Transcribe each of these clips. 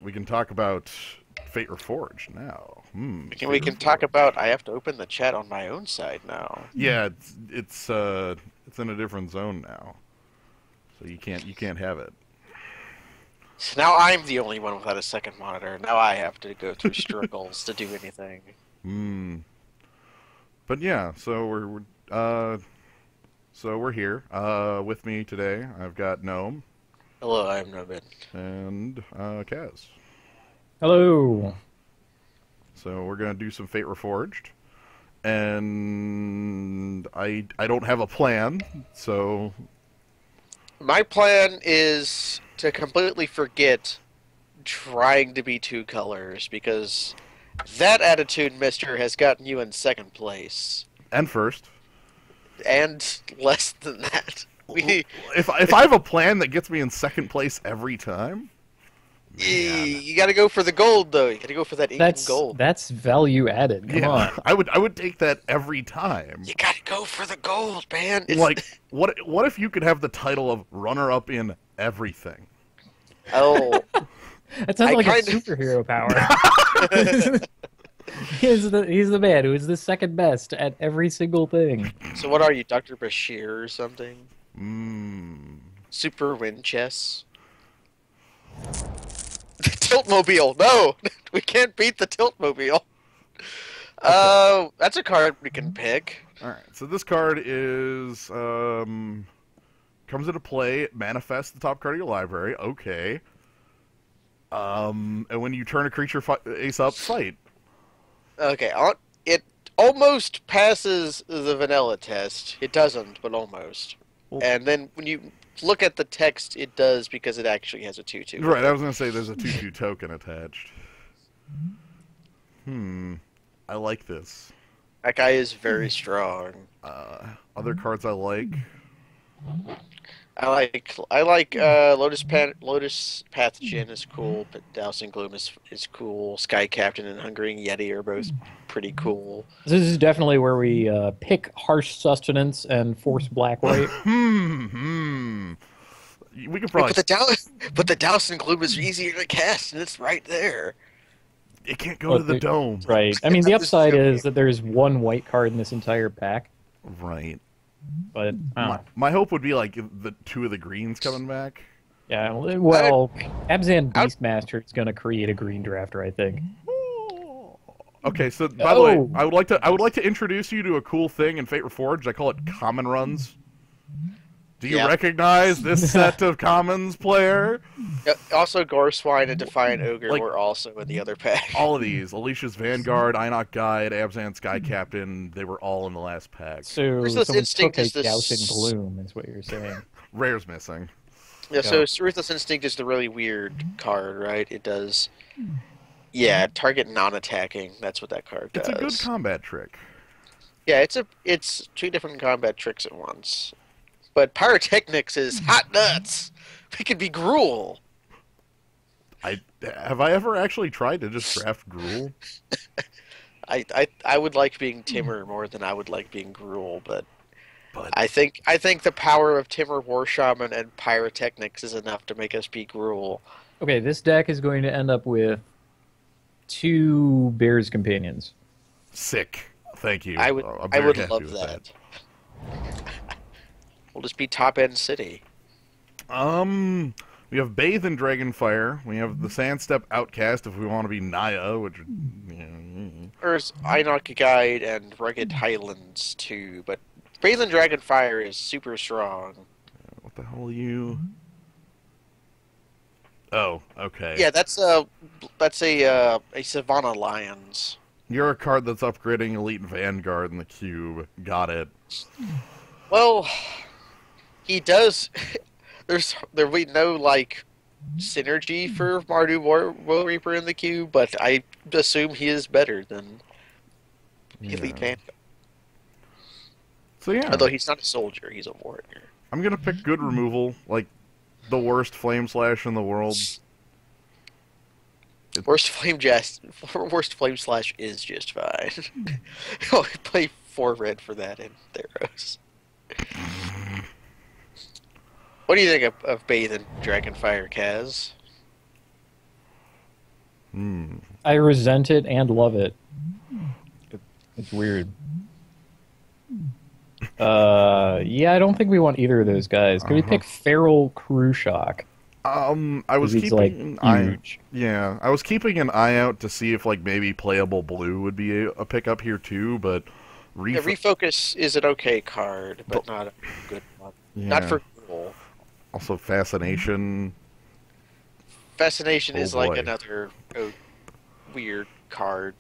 we can talk about Fate Reforged now. We can talk about. I have to open the chat on my own side now. Yeah, it's in a different zone now, so you can't have it. So now I'm the only one without a second monitor. Now I have to go through struggles to do anything. But yeah, so we're here. With me today, I've got Gnome Hello, I'm Gnomebitten. and Kaz. Hello. So we're gonna do some Fate Reforged, and I don't have a plan. So My plan is to completely forget trying to be two colors because that attitude, mister, has gotten you in second place. and first, And less than that. if I have a plan that gets me in second place every time, man. You gotta go for the gold, though. You gotta go for that ink and gold. That's value added. Come on. I would take that every time. You gotta go for the gold, man. Like, what if you could have the title of runner-up in everything? Oh, That sounds I like a kinda- superhero power. He's the man who is the second best at every single thing. so what are you, Dr. Bashir or something? Mmm. Super wind chess. Tiltmobile. No, we can't beat the Tiltmobile. That's a card we can pick. All right. So this card is comes into play. Manifest the top card of your library. Okay. And when you turn a creature ace up, fight. Okay, it almost passes the vanilla test. It doesn't, but almost. Well- And then when you look at the text, it does because it actually has a 2/2. Right. I was gonna say there's a 2/2 token attached. I like this. That guy is very strong. Other cards I like. I like Lotus Pathogen is cool, but Dousing Gloom is cool. Sky Captain and Hungering Yeti are both pretty cool. This is definitely where we pick harsh sustenance and force black white. We could probably. But the Dousing Gloom is easier to cast, and it's right there. It can't go to the dome. Right. I mean, the upside is that there's one white card in this entire pack. Right. But My hope would be like the two of the greens coming back. yeah, well, Abzan Beastmaster is going to create a green drafter, I think. Okay, so by the way, Oh. I would like to introduce you to a cool thing in Fate Reforged. I call it common runs. Do you Yeah. recognize this set of commons, player? Also, Goreswine and Defiant Ogre Like- were also in the other pack. All of these, Alicia's Vanguard, Inoc Guide, Abzan Sky Captain, they were all in the last pack. So Ruthless someone Instinct took a is this- Gaussian Bloom, is what you're saying. Rare's missing. Yeah, so Ruthless Instinct is the really weird card, right? It does... Yeah, target non-attacking. That's what that card does. It's a good combat trick. Yeah, it's two different combat tricks at once. But Pyrotechnics is hot nuts! It could be Gruel! Have I ever actually tried to just draft Gruel? I would like being Timur more than I would like being Gruel, but But I think the power of Timur War Shaman and Pyrotechnics is enough to make us beat Gruel. Okay, this deck is going to end up with 2 Bears Companions. sick. Thank you. I would I'm I very would happy love with that. We'll just be top end city. We have Bathe in Dragonfire. We have the Sandstep Outcast if we want to be Naya, which... There's Inoc Guide and Rugged Highlands too, but Bathe in Dragonfire is super strong. What the hell are you... Oh, okay. Yeah, that's a Savannah Lions. You're a card that's upgrading Elite Vanguard in the cube. Got it. Well, he does. There be no like synergy for Mardu Will Reaper in the queue, but I assume he is better than Elite Vanguard. So yeah, Although he's not a soldier, he's a warrior. I'm gonna pick good removal, like the worst Flame Slash in the world. Worst flame slash is just fine. Oh, play 4 red for that in Theros. What do you think of Bathe in Dragonfire, Kaz? I resent it and love it. It's weird. Yeah, I don't think we want either of those guys. Can we pick Feral Krushock? I was He's, keeping like, huge. I was keeping an eye out to see if like maybe playable blue would be a pickup here too, but The Refocus is an okay card, but not a good one. Yeah. Not for Google. Also fascination. Fascination Oh, is like boy. another weird card.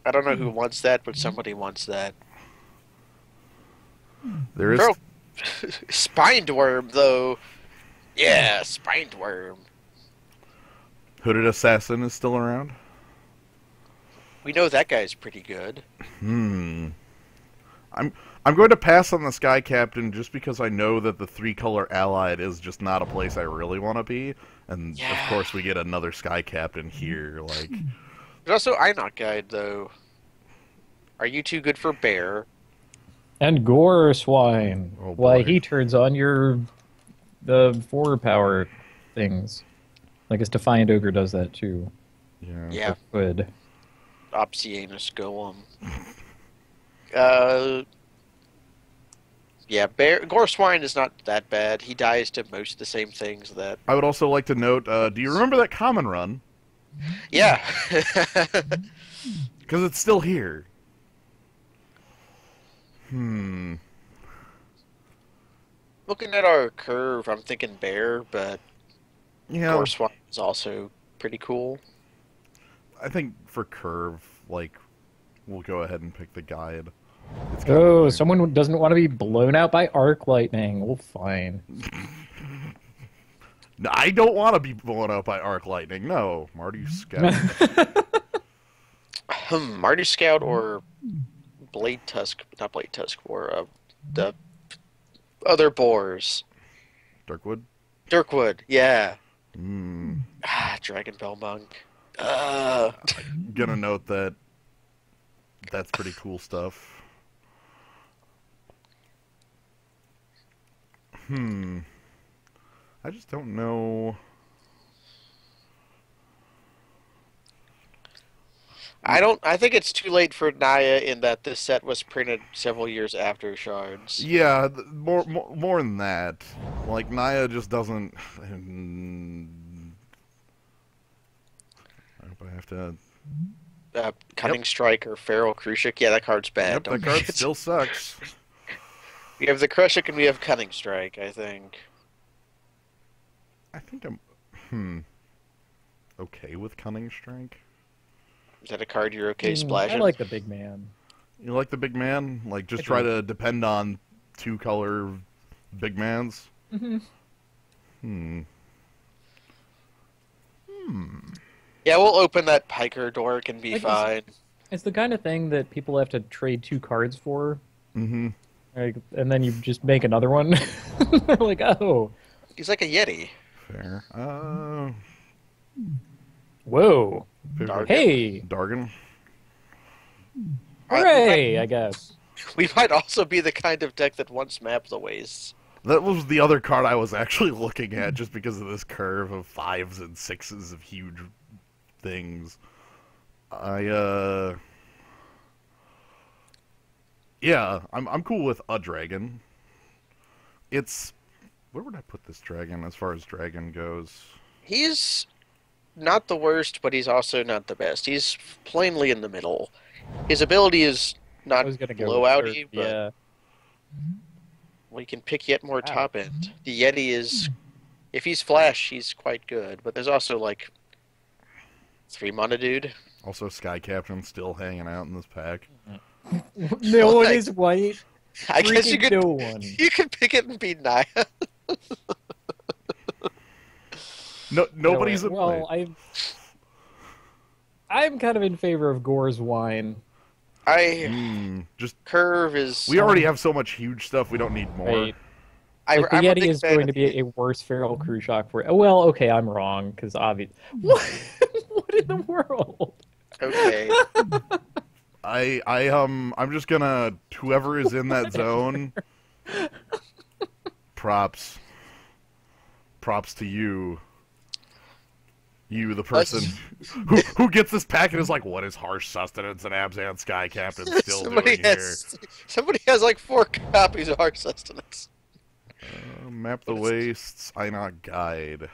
I don't know who wants that, but somebody wants that. There is Feral Spinedworm, though. Yeah, Spinedworm. Hooded Assassin is still around. We know that guy's pretty good. I'm going to pass on the Sky Captain just because I know that the 3-color Allied is just not a place I really want to be, and Yeah. of course we get another Sky Captain here. Like, There's also Einok Guide, though. Are you too good for Bear? And Gore Swine. Oh, Why, boy. he turns on the 4-power things. I guess Defiant Ogre does that too. Yeah. Good. Obsianus Golem. Yeah, Gore Swine is not that bad. He dies to most of the same things that... I would also like to note, do you remember that common run? Yeah. Because it's still here. Looking at our curve, I'm thinking Bear, but Yeah, Gore Swine is also pretty cool. I think for curve, like, we'll go ahead and pick the guide. It's got Oh, nothing. someone who doesn't want to be blown out by arc lightning. Well, fine. I don't want to be blown up by arc lightning. No, Marty Scout. Marty Scout or Blade Tusk, not Blade Tusk, or the other boars. Darkwood. Dirkwood, yeah. Mm. Dragon Bell Monk. Gonna note that that's pretty cool stuff. I just don't know. I think it's too late for Naya in that this set was printed several years after Shards. Yeah, more than that. Like, Naya just doesn't... I hope I have to... Cunning Strike or Feral Krushik. Yeah, that card's bad. Yep, that card still sucks. We have the Krushik and we have Cunning Strike, I think. I think I'm... okay with Cunning Strike. Is that a card you're okay splashing? I like the big man. You like the big man? Like, just I try do. to depend on 2-color big mans? Yeah, we'll open that Piker door. It can be Like, fine. It's the kind of thing that people have to trade 2 cards for. Mm-hmm. Like, and then you just make another one. They're like, oh. He's like a Yeti. Fair. Whoa. Dargan. Hey. Dargan? Hooray, I guess. We might also be the kind of deck that wants Map the Wastes. That was the other card I was actually looking at just because of this curve of 5s and 6s of huge things. Yeah, I'm cool with a dragon. It's... Where would I put this dragon as far as dragon goes? He's not the worst, but he's also not the best. He's plainly in the middle. His ability is I not was gonna go blowouty, with but yeah. we can pick yet more top end. The Yeti is... If he's Flash, he's quite good, but there's also, like, 3-mana dude. Also, Sky Captain still hanging out in this pack. No one Like, is white. I guess you Freaking could... no one. You could pick it and be Naya. No, nobody's in Well, I'm kind of in favor of Gore's wine. just Curve is... we already have so much huge stuff. We don't need more. Right. Like, the I'm a Yeti big is fan going of to be a worse Feral Krushock for. Oh, well, okay, I'm wrong because obvious. What? What in the world? Okay. I'm just gonna, whoever is in that zone, props to you. You, the person who gets this pack and is like, what is Harsh Sustenance and Abzan Sky Captain still doing here? Somebody has like 4 copies of Harsh Sustenance. Map the Wastes, Einok Guide.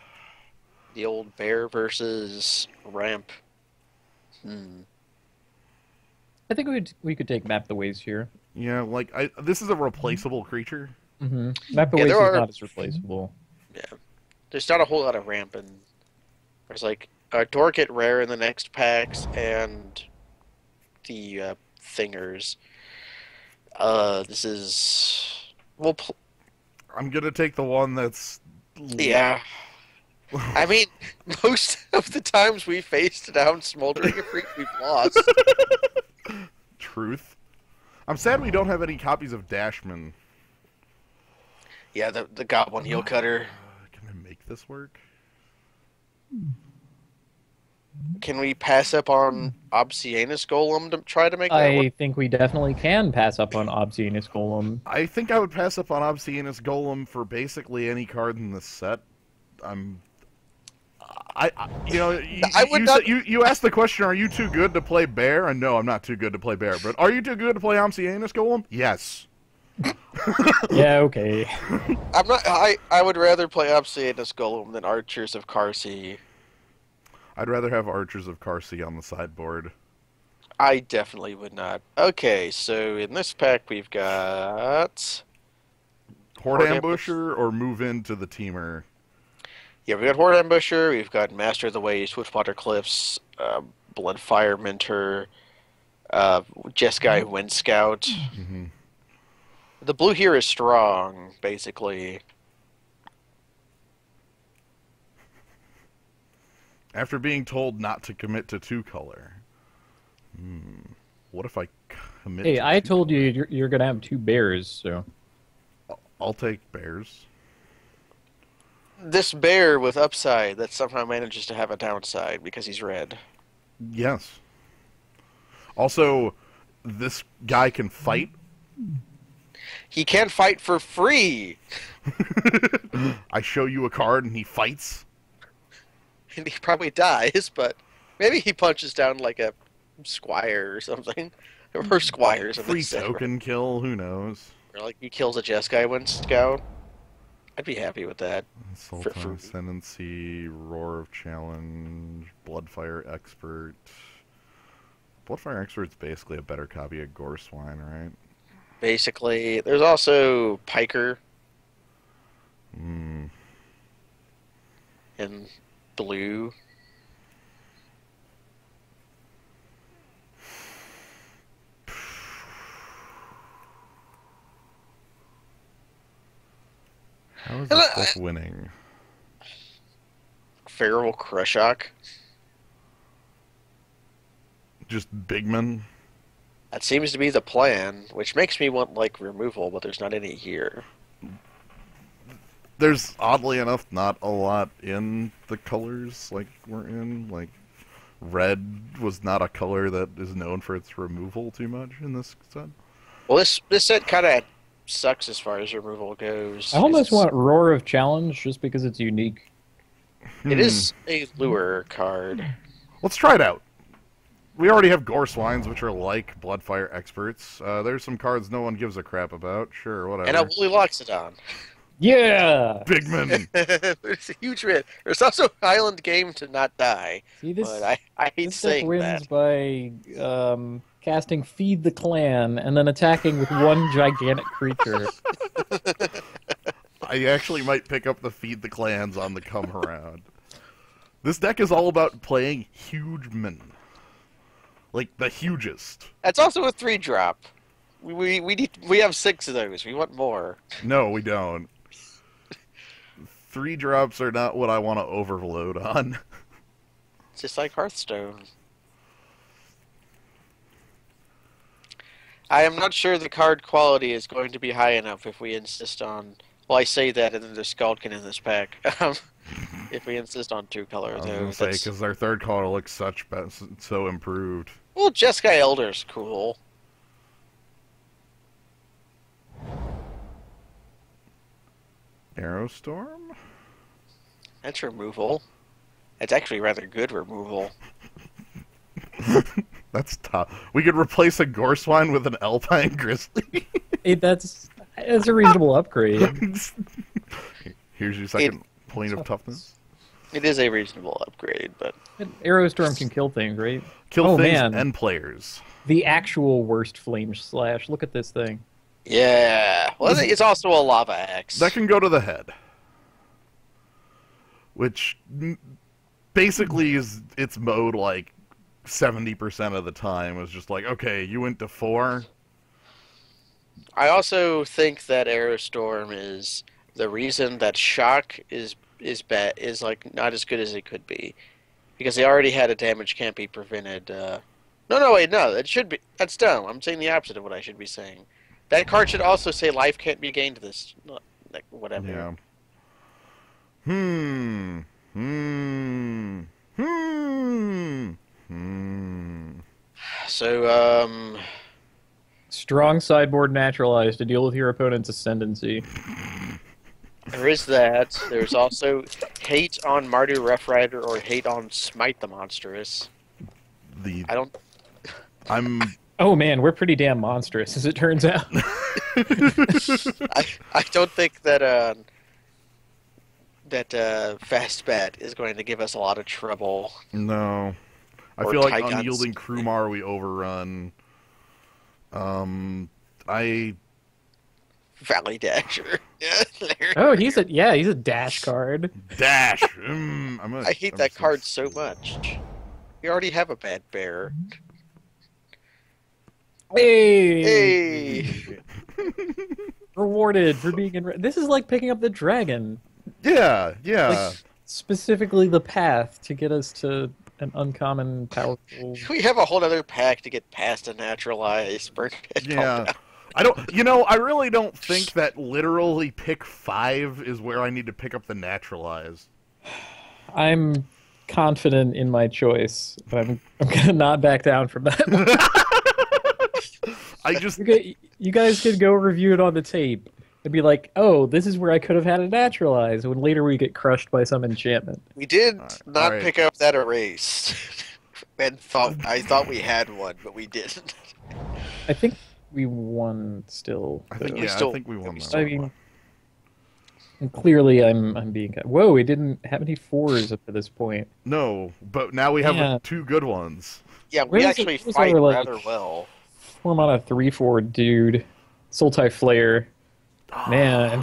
The old bear versus ramp. I think we could take Map the Ways here. Yeah, like, this is a replaceable creature. Map the Ways is not as replaceable. Yeah. There's not a whole lot of ramp, and there's like a door get rare in the next packs, and the thingers. This is... I'm gonna take the one that's... Yeah. I mean, most of the times we faced down Smoldering Freak, we've lost. Truth. I'm sad we don't have any copies of Dashman. Yeah, the Goblin Heel Cutter. Can I make this work? Can we pass up on Obsianus Golem to try to make that work? I think we definitely can pass up on Obsianus Golem. I think I would pass up on Obsianus Golem for basically any card in this set. You asked the question, are you too good to play Bear? And no, I'm not too good to play Bear. But are you too good to play Obsianus Golem? Yes. Yeah, okay. I'm not. I would rather play Obsianus Golem than Archers of Karsi. I'd rather have Archers of Karsi on the sideboard. I definitely would not. Okay, so in this pack we've got Horde Ambusher or move into the Teamer. Yeah, we've got Horde Ambusher, we've got Master of the Ways, Swiftwater Cliffs, Bloodfire Mentor, Jeskai Wind Scout. The blue here is strong, basically. After being told not to commit to 2-color. What if I commit Hey, to I told you you're going to have 2 bears, so... I'll take bears. This bear with upside that somehow manages to have a downside because he's red. Yes. Also, this guy can fight. He can fight for free! I show you a card and he fights. And he probably dies, but maybe he punches down like a squire or something. Or squires. Free token kill, who knows? Or like he kills a Jeskai Wind Scout. I'd be happy with that. Sultan Ascendancy, Roar of Challenge, Bloodfire Expert. Bloodfire Expert's basically a better copy of Goreswine, right? Basically. There's also Piker. In blue. How is this deck winning? Feral Crushok. Just Bigman? That seems to be the plan, which makes me want, like, removal, but there's not any here. There's, oddly enough, not a lot in the colors like we're in. Like, red was not a color that is known for its removal too much in this set. Well, this set kind of sucks as far as removal goes. I almost want Roar of Challenge just because it's unique. It is a lure card. Let's try it out. We already have Goreswines, which are like Bloodfire Experts. There's some cards no one gives a crap about. Sure, whatever. And a Woolly Loxodon. Yeah! Bigman! There's a huge win. There's also Highland Game to not die. See, this, but I hate this deck saying wins that. by casting Feed the Clan and then attacking with one gigantic creature. I actually might pick up the Feed the Clans on the come around. This deck is all about playing huge men. Like, the hugest. That's also a 3-drop. We have 6 of those. We want more. No, we don't. 3-drops are not what I want to overload on. It's just like Hearthstone. I am not sure the card quality is going to be high enough if we insist on... Well, I say that, and then there's Skullkin in this pack. If we insist on 2-color, I was though. going to say, because their 3rd color looks so improved. Well, Jeskai Elder's cool. Aerostorm? That's removal. It's actually rather good removal. That's tough. We could replace a Gorswine with an Alpine Grizzly. That's a reasonable upgrade. Here's your second point of toughness. It is a reasonable upgrade, but Aerostorm can kill things, right? Kill things man. and players. The actual worst flame slash. Look at this thing. yeah. Well, it's also a lava axe. That can go to the head. Which basically is its mode like 70% of the time is just like, okay, you went to 4. I also think that Aerostorm is the reason that Shock is bad, is like not as good as it could be, because they already had a damage can't be prevented. No, wait, no, it should be. That's dumb. I'm saying the opposite of what I should be saying. That card should also say life can't be gained to this, like whatever. Yeah. So, Strong sideboard naturalized to deal with your opponent's ascendancy. there is that. There's also hate on Mardu Rough Rider or hate on Smite the Monstrous. I don't. Oh man, we're pretty damn monstrous, as it turns out. I don't think that Fast Bet is going to give us a lot of trouble. No. I Or feel like Tygon's- unyielding Krumar we overrun. I Valley Dasher. Oh, he's a dash card. dash. I hate that card so much. We already have a bad bear. Hey! Hey! Rewarded for being in. This is like picking up the dragon. Yeah. Like, specifically the path to get us to an uncommon, powerful. We have a whole other pack to get past a naturalized bird. Yeah. I really don't think that literally pick 5 is where I need to pick up the naturalized. I'm confident in my choice, but I'm gonna not back down from that. You guys could go review it on the tape and be like, "Oh, this is where I could have had a naturalized." When later we get crushed by some enchantment. We did not right. pick up that erase. And I thought we had one, but we didn't. I think we won still. I think though. I think we won that I one. mean, and clearly I'm being. Whoa, we didn't have any 4s up to this point. No, but now we have Yeah. 2 good ones. Yeah, Where we is actually it- where's fight our, like- rather well. Form on a 3/4 dude. Sultai Flare. Man.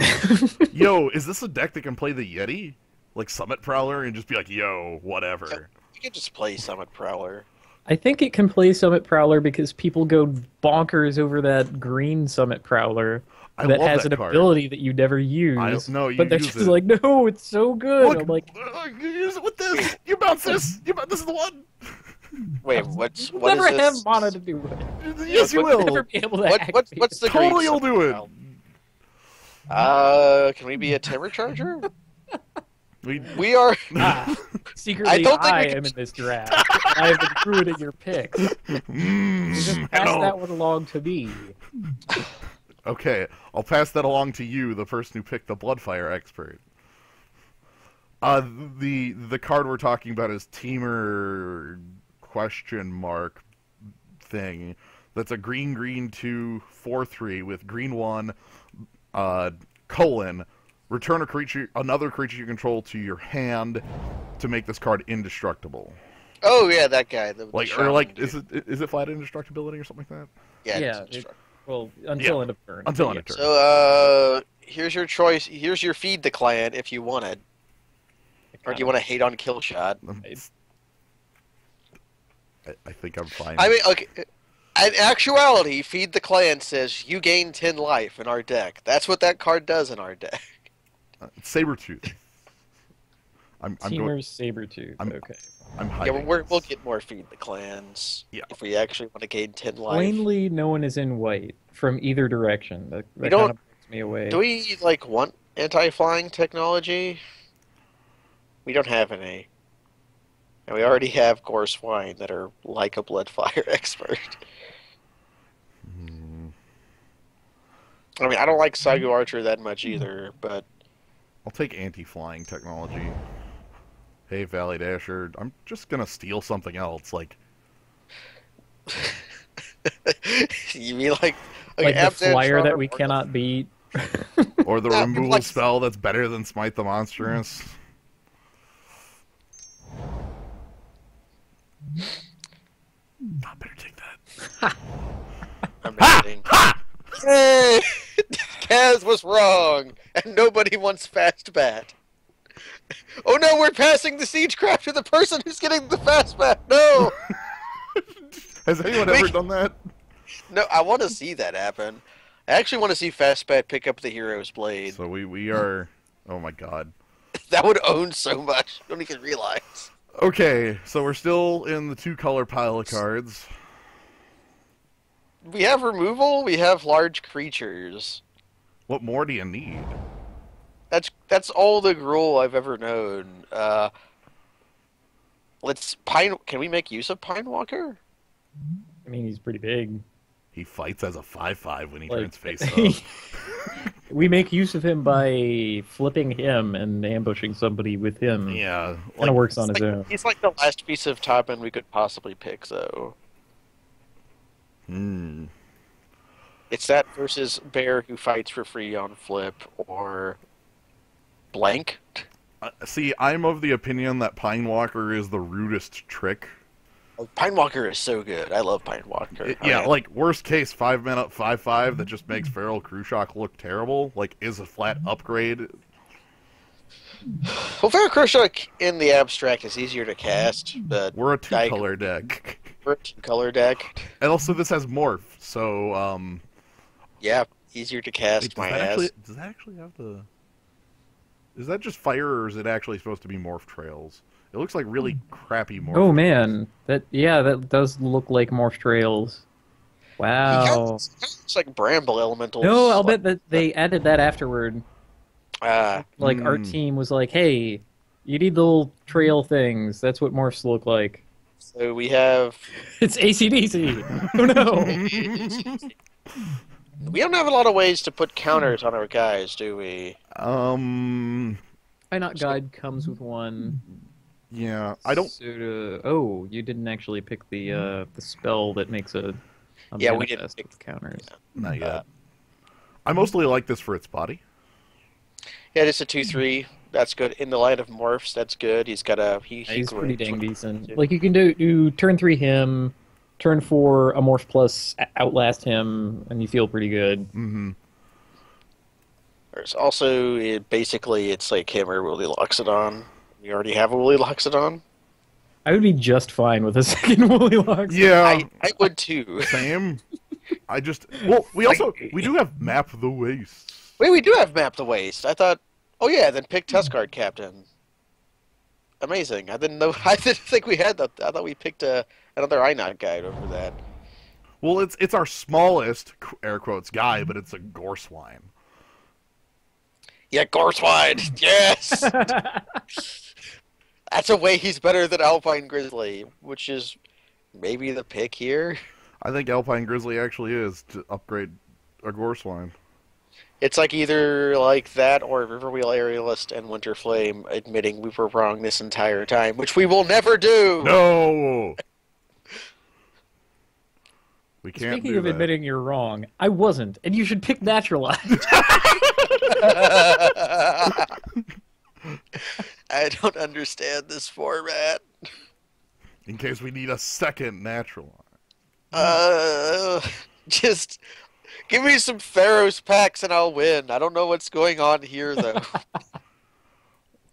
Yo, is this a deck that can play the Yeti? Like Summit Prowler and just be like, yo, whatever. You can just play Summit Prowler. I think it can play Summit Prowler because people go bonkers over that green Summit Prowler I that love has that an card. ability that you never use. No, you but they're use just it. like, no, it's so good. Look, I'm like, use it with this. You bounce this. This is the one. Wait, what is never have this? mana to do it. Yes, you Never will. be able to activate What's the Totally, green you'll do it. Summit Prowler? Can we be a Timber Charger? We are. Secretly, I don't think we I can- am in this draft. I have been ruining your picks. You just pass no. that one along to me. Okay, I'll pass that along to you, the person who picked the Bloodfire expert. The card we're talking about is Teamer question mark thing. That's a green 2 4/3 with green 1 colon. Return another creature you control to your hand to make this card indestructible. Oh yeah, that guy. The shaman dude. Is it flat indestructibility or something like that? Yeah. Yeah, it's destructible. well, until Yeah, end of turn. until Yeah. end of turn. So here's your choice. Here's your feed the client if you want it, or do you want to hate on kill shot? I think I'm fine. I mean, okay. In actuality, feed the client says you gain 10 life in our deck. That's what that card does in our deck. Sabretooth. I'm going. Teamer's Sabretooth. Okay. I'm Yeah, hiding. we'll get more feed the clans Yeah. if we actually want to gain 10 life. Plainly, no one is in white from either direction. That We kind don't- of brings me away. Do we want anti-flying technology? We don't have any. And we already have Gore Swine that are like a Bloodfire expert. I mean, I don't like Sagu Archer that much either, but I'll take anti-flying technology. Hey, Valley Dasher, I'm just gonna steal something else, like You mean like Like the Abzan flyer that Charm we or cannot beat. or the Yeah, removal like- spell that's better than Smite the Monstrous. I better take that. Amazing. Yay! Kaz was wrong, and nobody wants fast bat. Oh no, we're passing the siegecraft to the person who's getting the fast bat. No, Has anyone We- ever done that? no, I want to see that happen. I actually want to see fast bat pick up the hero's blade. So we are. Oh my god. That would own so much. Don't even realize. Okay, so we're still in the 2-color pile of cards. We have removal. We have large creatures. What more do you need? That's all the Gruul I've ever known. Let's Pine. Can we make use of Pine Walker? I mean, he's pretty big. He fights as a 5/5 when he Like- turns face up. We make use of him by flipping him and ambushing somebody with him. Yeah, Kind of works on his own. He's like the last piece of top end we could possibly pick, though. Hmm. It's that versus Bear who fights for free on flip, or blank. See, I'm of the opinion that Pine Walker is the rudest trick. Pine Walker is so good. I love Pine Walker. Yeah, like worst case 5-mana 5/5 that just makes Feral Krushock look terrible. Like is a flat upgrade. Well, Feral Krushock in the abstract is easier to cast, but We're a 2-color deck, we're a two-color deck. and also this has morph. So Yeah, easier to cast. wait, My ass. does that actually have the? Is that just fire, or is it actually supposed to be morph trails? It looks like really crappy morph. Oh man, that does look like morph trails. Wow. It's like bramble elementals. No, I'll bet that they added that afterward. Like our Mm. team was like, "Hey, you need the little trail things. That's what morphs look like." So we have. It's ACDC. Oh no. We don't have a lot of ways to put counters on our guys, do we? Why Not Guide comes with one. Yeah, I don't. Oh, you didn't actually pick the spell that makes a Yeah, we didn't manifest pick- with counters. Not yet. I mostly like this for its body. Yeah, it's a 2/3. That's good. In the light of morphs, that's good. He's got a He's pretty dang great. decent. Like you can do turn 3 him, turn 4 a morph plus outlast him, and you feel pretty good. Mm-hmm. There's also it's like him or Willy Loxodon. We already have a Willy Loxodon. I would be just fine with a second Woolly Locks. Yeah, I would too. same. We do have Map the Wastes. Wait, we do have Map the Waste. I thought. Oh yeah, then pick Tuskard Captain. Amazing. I didn't know. I didn't think we had that. I thought we picked another Einot guide over that. Well, it's our smallest air quotes guy, but it's a Gorswine. Yeah, Gorswine. Yes. That's a way he's better than Alpine Grizzly, which is maybe the pick here. I think Alpine Grizzly actually is to upgrade a Gorswine. It's like either like that or Riverwheel Aerialist and Winter Flame admitting we were wrong this entire time, which we will never do. No. We can't Speaking do of that. admitting you're wrong, I wasn't, and you should pick Naturalize. I don't understand this format. In case we need a second natural line. Just give me some Pharaoh's packs and I'll win. I don't know what's going on here though.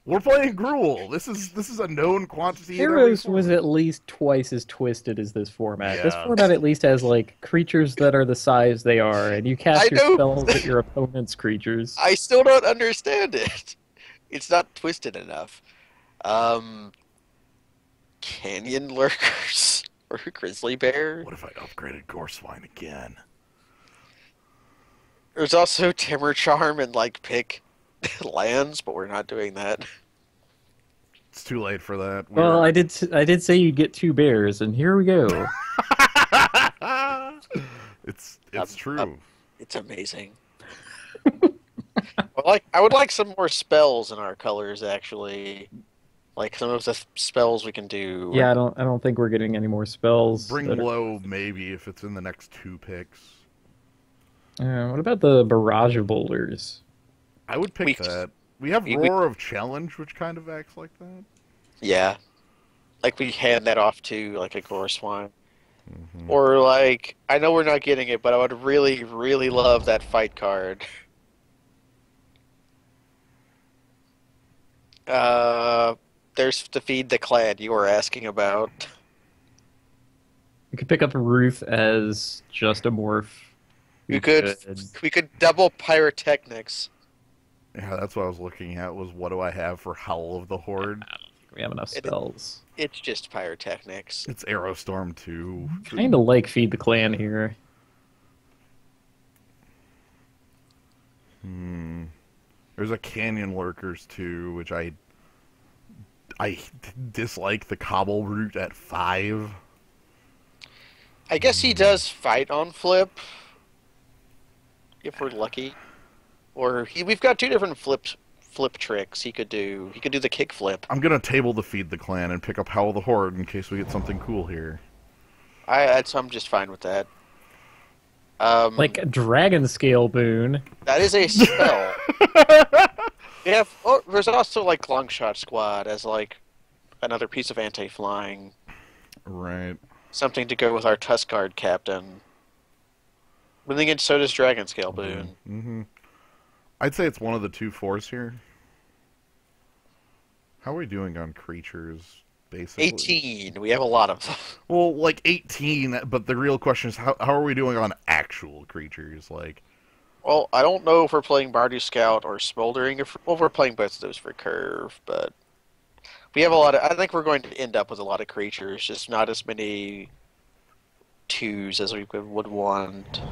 We're playing Gruul. This is a known quantity. in every Heroes form. was at least twice as twisted as this format. This Yeah. format at least has like creatures that are the size they are, and you cast I your know. spells at your opponent's creatures. I still don't understand it. It's not twisted enough. Canyon lurkers or grizzly bear. What if I upgraded Gorswine again? There's also Timber Charm and like pick lands, but we're not doing that. It's too late for that. Well, I did say you'd get 2 bears, and here we go. it's Um, true. It's amazing. I would like some more spells in our colors actually. Like some of the spells we can do. Yeah, I don't think we're getting any more spells. Bring low, maybe, if it's in the next 2 picks. What about the barrage of boulders? I would pick that. We have Roar of Challenge, which kind of acts like that. Yeah. Like we hand that off to like a gore swine. Or like I know we're not getting it, but I would really, really love that fight card. There's to feed the clan you were asking about. We could pick up Ruth as just a morph. We could double pyrotechnics. Yeah, that's what I was looking at, was what do I have for Howl of the Horde? I don't think we have enough spells. It's just pyrotechnics. It's Aerostorm too. Kinda like Feed the Clan here. There's a Canyon Lurkers too, which I dislike the Cobble route at 5. I guess he does fight on flip. If we're lucky. Or we've got 2 different flip tricks he could do. He could do the kick flip. I'm gonna table the Feed the Clan and pick up Howl of the Horde in case we get something cool here. I'm just fine with that. Like a Dragon Scale Boon. That is a spell. There's also like Longshot Squad as like another piece of anti-flying. Right. Something to go with our Tuskard captain. But then again, so does Dragon Scale Boon. I'd say it's one of the 2 4s here. How are we doing on creatures, basically? 18. We have a lot of them. Well, like 18, but the real question is how are we doing on actual creatures? Like, Well, I don't know if we're playing Bardu Scout or Smoldering. Well, we're playing both of those for Curve, but we have a lot of... I think we're going to end up with a lot of creatures, just not as many 2s as we would want.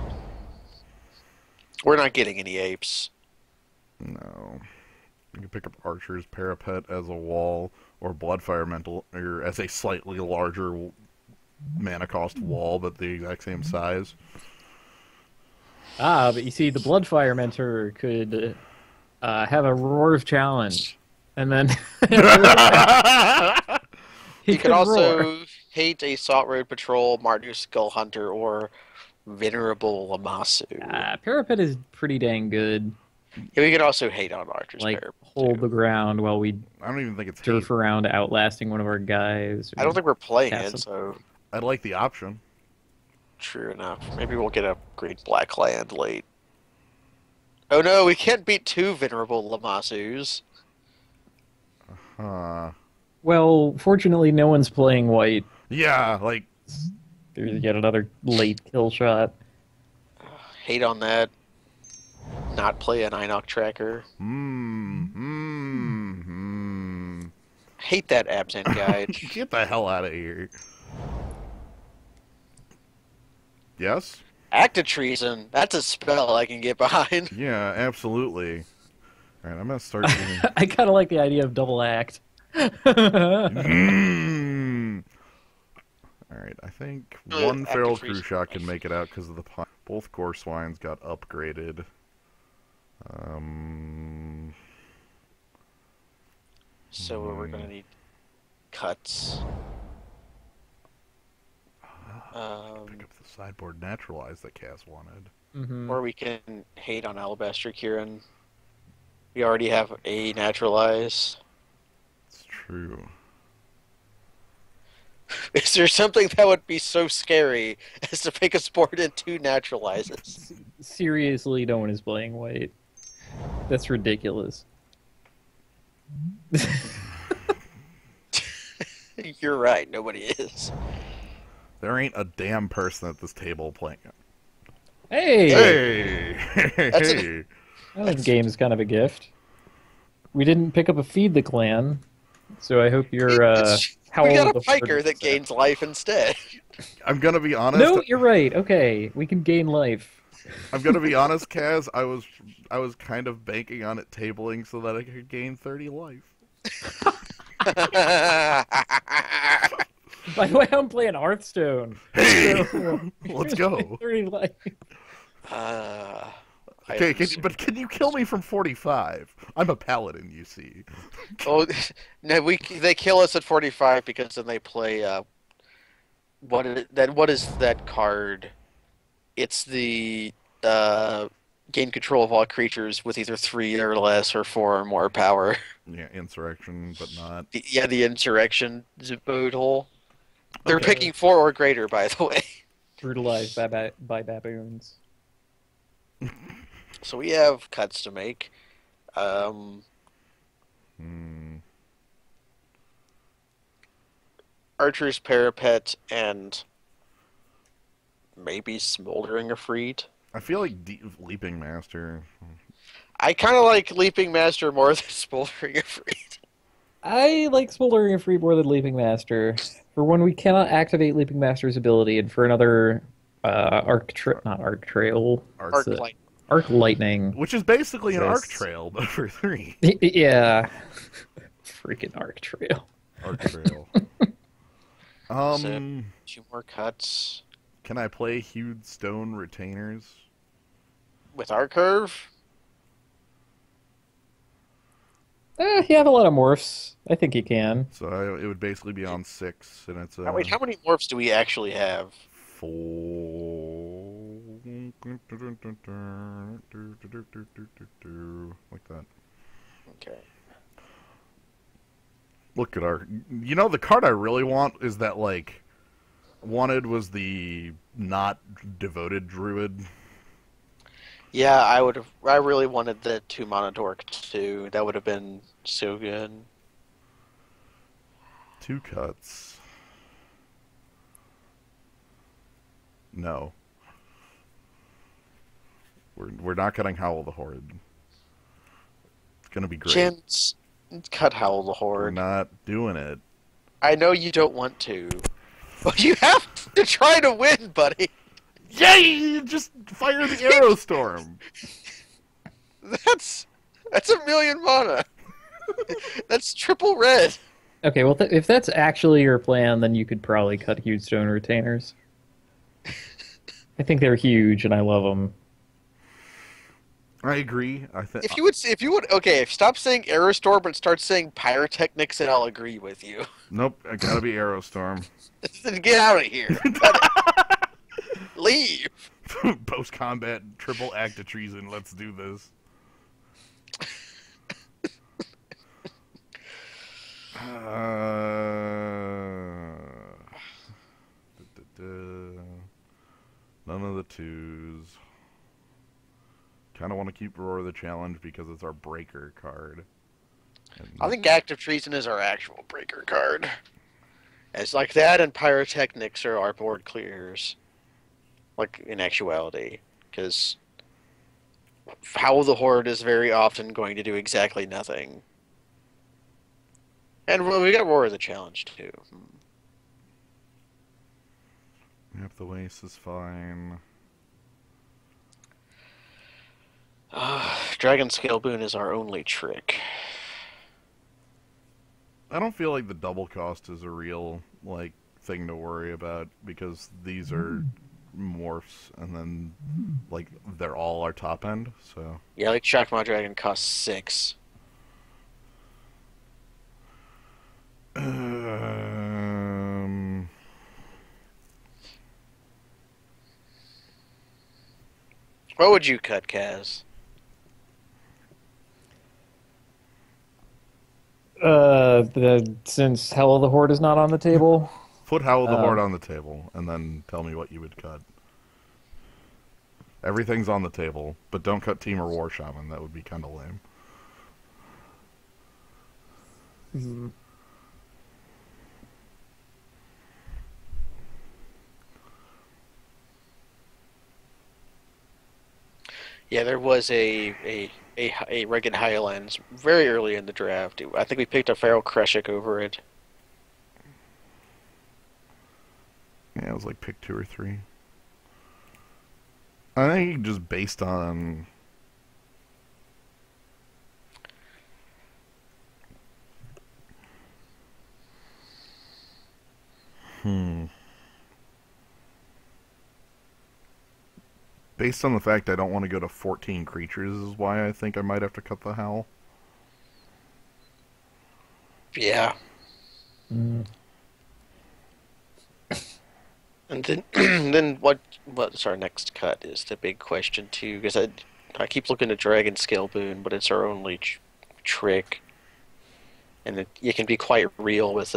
We're not getting any apes. no. You can pick up Archer's Parapet as a wall, or Bloodfire Mental, or as a slightly larger mana cost wall, but the exact same size. Ah, but you see, the Bloodfire Mentor could have a Roar of Challenge, and then You could roar. also hate a Salt Road Patrol, Mardu Skull Hunter, or Venerable Lamasu. Parapet is pretty dang good. Yeah, we could also hate on Archer's Like, Parapet, hold too. the ground while we I don't even think it's surf hate. around outlasting one of our guys. I don't think we're playing Cast it, them. so I'd like the option. true enough. Maybe we'll get a green-black land late. Oh no, we can't beat 2 Venerable Lamasus. Well, fortunately, no one's playing white. Yeah, like, There's yet another late kill shot. Hate on that. Not play an Inoc tracker. Hate that absent guide. get the hell out of here. Yes? Act of Treason. That's a spell I can get behind. Yeah, absolutely. Alright, I'm gonna start doing... I kind of like the idea of double act. Alright, I think Oh, one active Feral freeze. Crew Shot can make it out because of the pun. Both Core Swines got upgraded. So we're gonna need cuts. Pick up the sideboard Naturalize that Cass wanted. Or we can hate on Alabaster Kieran. We already have a Naturalize. It's true. Is there something that would be so scary as to make us board in 2 Naturalizes? Seriously, no one is playing white. That's ridiculous. You're right, nobody is. There ain't a damn person at this table playing it. Hey! Hey! That's Hey! This game is kind of a gift. We didn't pick up a Feed the Clan, so I hope you're how we got old a the Piker Horde that is. gains life instead. I'm gonna be honest. No, you're right. Okay, we can gain life. I'm gonna be honest, Kaz. I was kind of banking on it tabling so that I could gain 30 life. By the way, I'm playing Hearthstone. Hey! So, Let's go. 30 life. Okay, items. but can you kill me from 45? I'm a paladin, you see. Oh, no, they kill us at 45 because then they play what is that card? It's the uh gain control of all creatures with either 3 or less or 4 or more power. Yeah, insurrection, but not. Yeah, the insurrection Zeboodle. They're Okay. picking 4 or greater, by the way. Brutalized by baboons. So we have cuts to make. Um, Hmm. Archer's Parapet and maybe Smoldering Efreet. I feel like Leaping Master. I kind of like Leaping Master more than Smoldering Efreet. I like Smoldering Free more than Leaping Master. For when we cannot activate Leaping Master's ability, and for another not Arc Trail, Arc, it's Arc Light. Arc Lightning. which is basically an arc exists. trail, but for 3. Yeah, freaking Arc Trail. Arc trail. So 2 more cuts Can I play Hewed Stone Retainers? with our curve. You have a lot of morphs. I think you can. So it would basically be on 6, and it's Wait, how many morphs do we actually have? 4. Like that. Okay. Look at our. You know, the card I really want is that, like, wanted was the not devoted druid. Yeah, I would have. I really wanted the 2 mana dork too. That would have been so good. 2 cuts. No. We're not cutting Howl the Horde. It's gonna be great. Chance, cut Howl the We're Horde. not doing it. I know you don't want to, but you have to try to win, buddy. Yay! Just fire the arrow storm. That's a million mana. That's triple red. Okay, well, if that's actually your plan, then you could probably cut Huge Stone Retainers. I think they're huge, and I love them. I agree. I think If you would, okay, stop saying Aerostorm and start saying Pyrotechnics, and I'll agree with you. nope. I gotta be arrow storm. Get out of here. Leave. Post combat triple act of treason. Let's do this. None of the 2s. Kind of want to keep Roar of the Challenge because it's our breaker card. And I think Active Treason is our actual breaker card. It's like that, and Pyrotechnics are our board clears. Like, in actuality. Because Howl the Horde is very often going to do exactly nothing. And well, we got Roar of the Challenge, too. Yep, the Waste is fine. Dragon Scale Boon is our only trick. I don't feel like the double cost is a real, like, thing to worry about because these are morphs and then, like, they're all our top end, so. Yeah, like Chakma Dragon costs 6. What would you cut, Kaz? Since Hell of the Horde is not on the table, Put Howl the Horde on the table and then tell me what you would cut. Everything's on the table, but don't cut Team or War Shaman. That would be kind of lame. Yeah, there was a Regan Highlands very early in the draft. I think we picked up Feral Kreshik over it. Yeah, it was like pick 2 or 3. I think just based on Based on the fact I don't want to go to 14 creatures is why I think I might have to cut the Howl. Yeah. Mm. And then, then what's our next cut is the big question too. Because I keep looking at Dragon Scale Boon, but it's our only trick, and it can be quite real with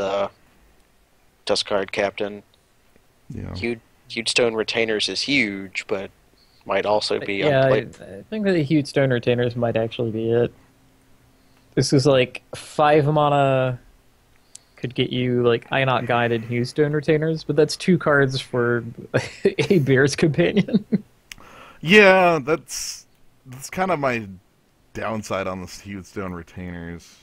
Duskguard Captain. Yeah. Huge Stone Retainers is huge, but might also be Yeah, unplayed. I think that the huge stone retainers might actually be it. This is like 5 mana could get you like Einok Guided huge stone retainers, but that's 2 cards for a Bear's Companion. Yeah, that's kind of my downside on the Huge Stone Retainers.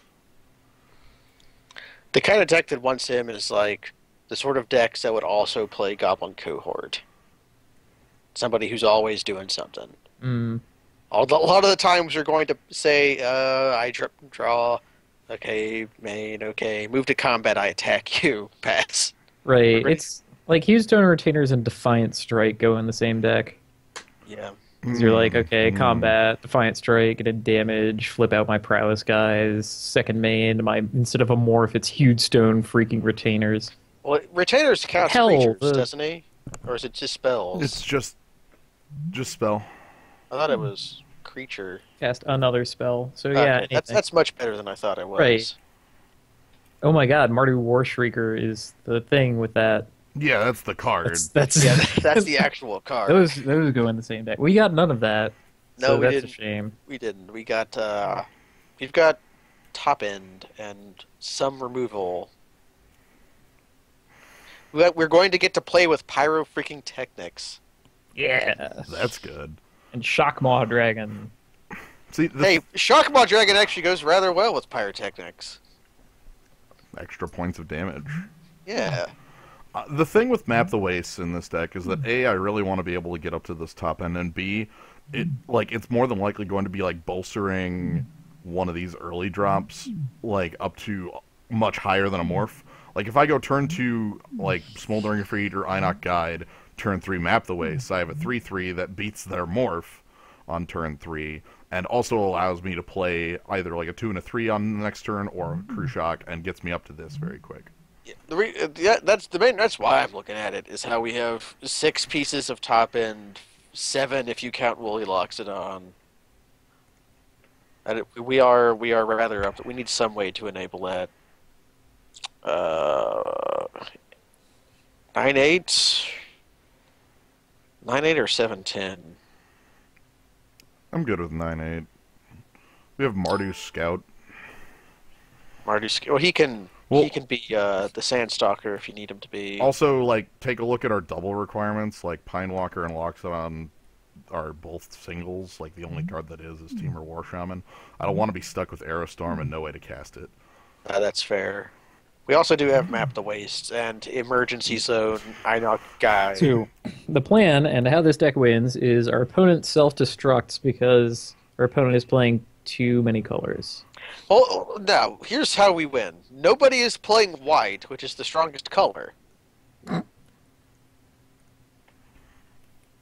The kind of deck that wants him is like the sort of decks that would also play Goblin Cohort. Somebody who's always doing something. Mm. A lot of the times you're going to say, I draw, okay, main, okay, move to combat, I attack you, pass. Right. It's like huge stone retainers and Defiant Strike go in the same deck. Yeah. Because you're like, okay, combat, Defiant Strike, get a damage, flip out my prowess guys, second main, instead of a morph, it's huge stone freaking retainers. Well, retainers counts Hell, creatures, doesn't he? Or is it just spells? It's just spell. I thought it was creature. Cast another spell. So Okay, yeah, anything. that's much better than I thought it was. Right. Oh my god, Mardu Warshrieker is the thing with that. Yeah, that's the card. That's Yeah, that's the actual card. those go in the same deck. We got none of that. No, so we that's didn't. a shame. We didn't. We've got top end and some removal. We're going to get to play with Pyro freaking Technics. Yeah. That's good. And Shockmaw Dragon. See, Hey, Shockmaw Dragon actually goes rather well with Pyrotechnics. extra points of damage. Yeah. The thing with Map the Wastes in this deck is that A, I really want to be able to get up to this top end, and B, it's more than likely going to be like bolstering one of these early drops like up to much higher than a morph. Like if I go turn 2 like Smoldering Freed or Einok Guide, turn 3 Map the Wastes, I have a 3/3 that beats their morph on turn 3 and also allows me to play either like a 2 and a 3 on the next turn or a Crew Shock and gets me up to this very quick. That's why I'm looking at it, is how we have 6 pieces of top end, 7 if you count Woolly Loxodon. And we are rather up. We need some way to enable that. 9/8, 9/8 or 7/10. I'm good with 9/8. We have Mardu Scout. Well, he can Well- be the Sandstalker if you need him to be. Also, like, take a look at our double requirements. Like, Pine Walker and Loxodon are both singles. Like, the only card that is Teamer War Shaman. I don't want to be stuck with Aerostorm and no way to cast it. That's fair. We also do have Map the Wastes and Emergency Zone, Einok Guide. So, the plan and how this deck wins is our opponent self-destructs because our opponent is playing too many colors. Oh, now, here's how we win. Nobody is playing white, which is the strongest color.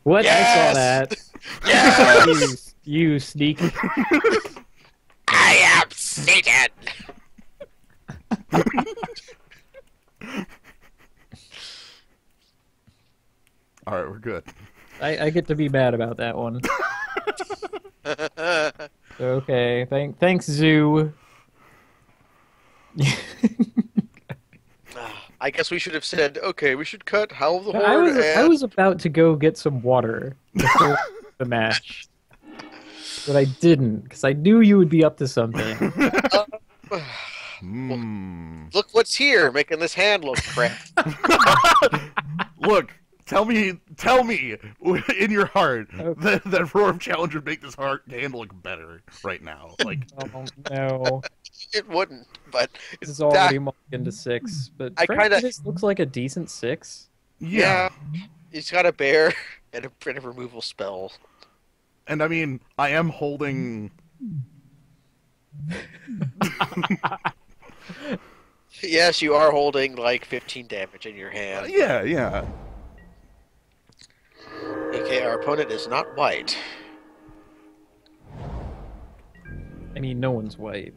What? Yes! I saw that. Yes! You sneak. I am Satan! Alright, we're good. I get to be mad about that one. Okay, thanks, Zoo. I guess we should have said, okay, we should cut Howl of the Horde I was about to go get some water before the match, but I didn't because I knew you would be up to something. Look what's here, making this hand look crap. Look, tell me in your heart that Roar of Challenge would make this hand look better right now. Like, Oh, no, It wouldn't, but this is already mulligan to 6. But I frankly, kinda- this looks like a decent 6. yeah. He's got a bear and a print removal spell. And I mean, I am holding. Yes, you are holding like 15 damage in your hand. Yeah. Okay, our opponent is not white. I mean, no one's white.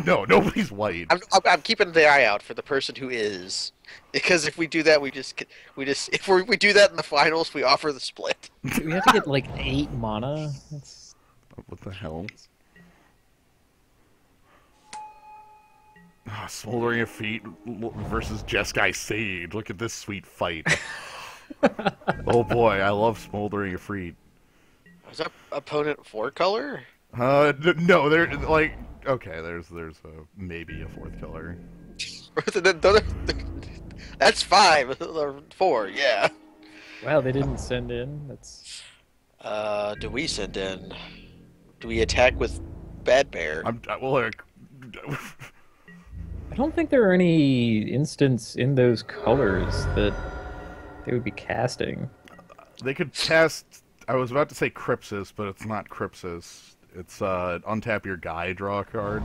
No, nobody's white. I'm keeping the eye out for the person who is, because if we do that, we do that in the finals, we offer the split. We have to get like 8 mana. That's... What the hell? Ah, Smoldering Feet versus Jeskai Sage. Look at this sweet fight. Oh boy, I love Smoldering Feet. Is that opponent 4-color? No, there like okay. There's maybe a 4th color. That's 5 or 4. Yeah. Wow, they didn't send in. That's... Do we send in? Do we attack with Bad Bear? Well, like, I don't think there are any instants in those colors that they would be casting. they could cast. I was about to say Crypsis, but it's not Crypsis. It's untap your guy, draw a card.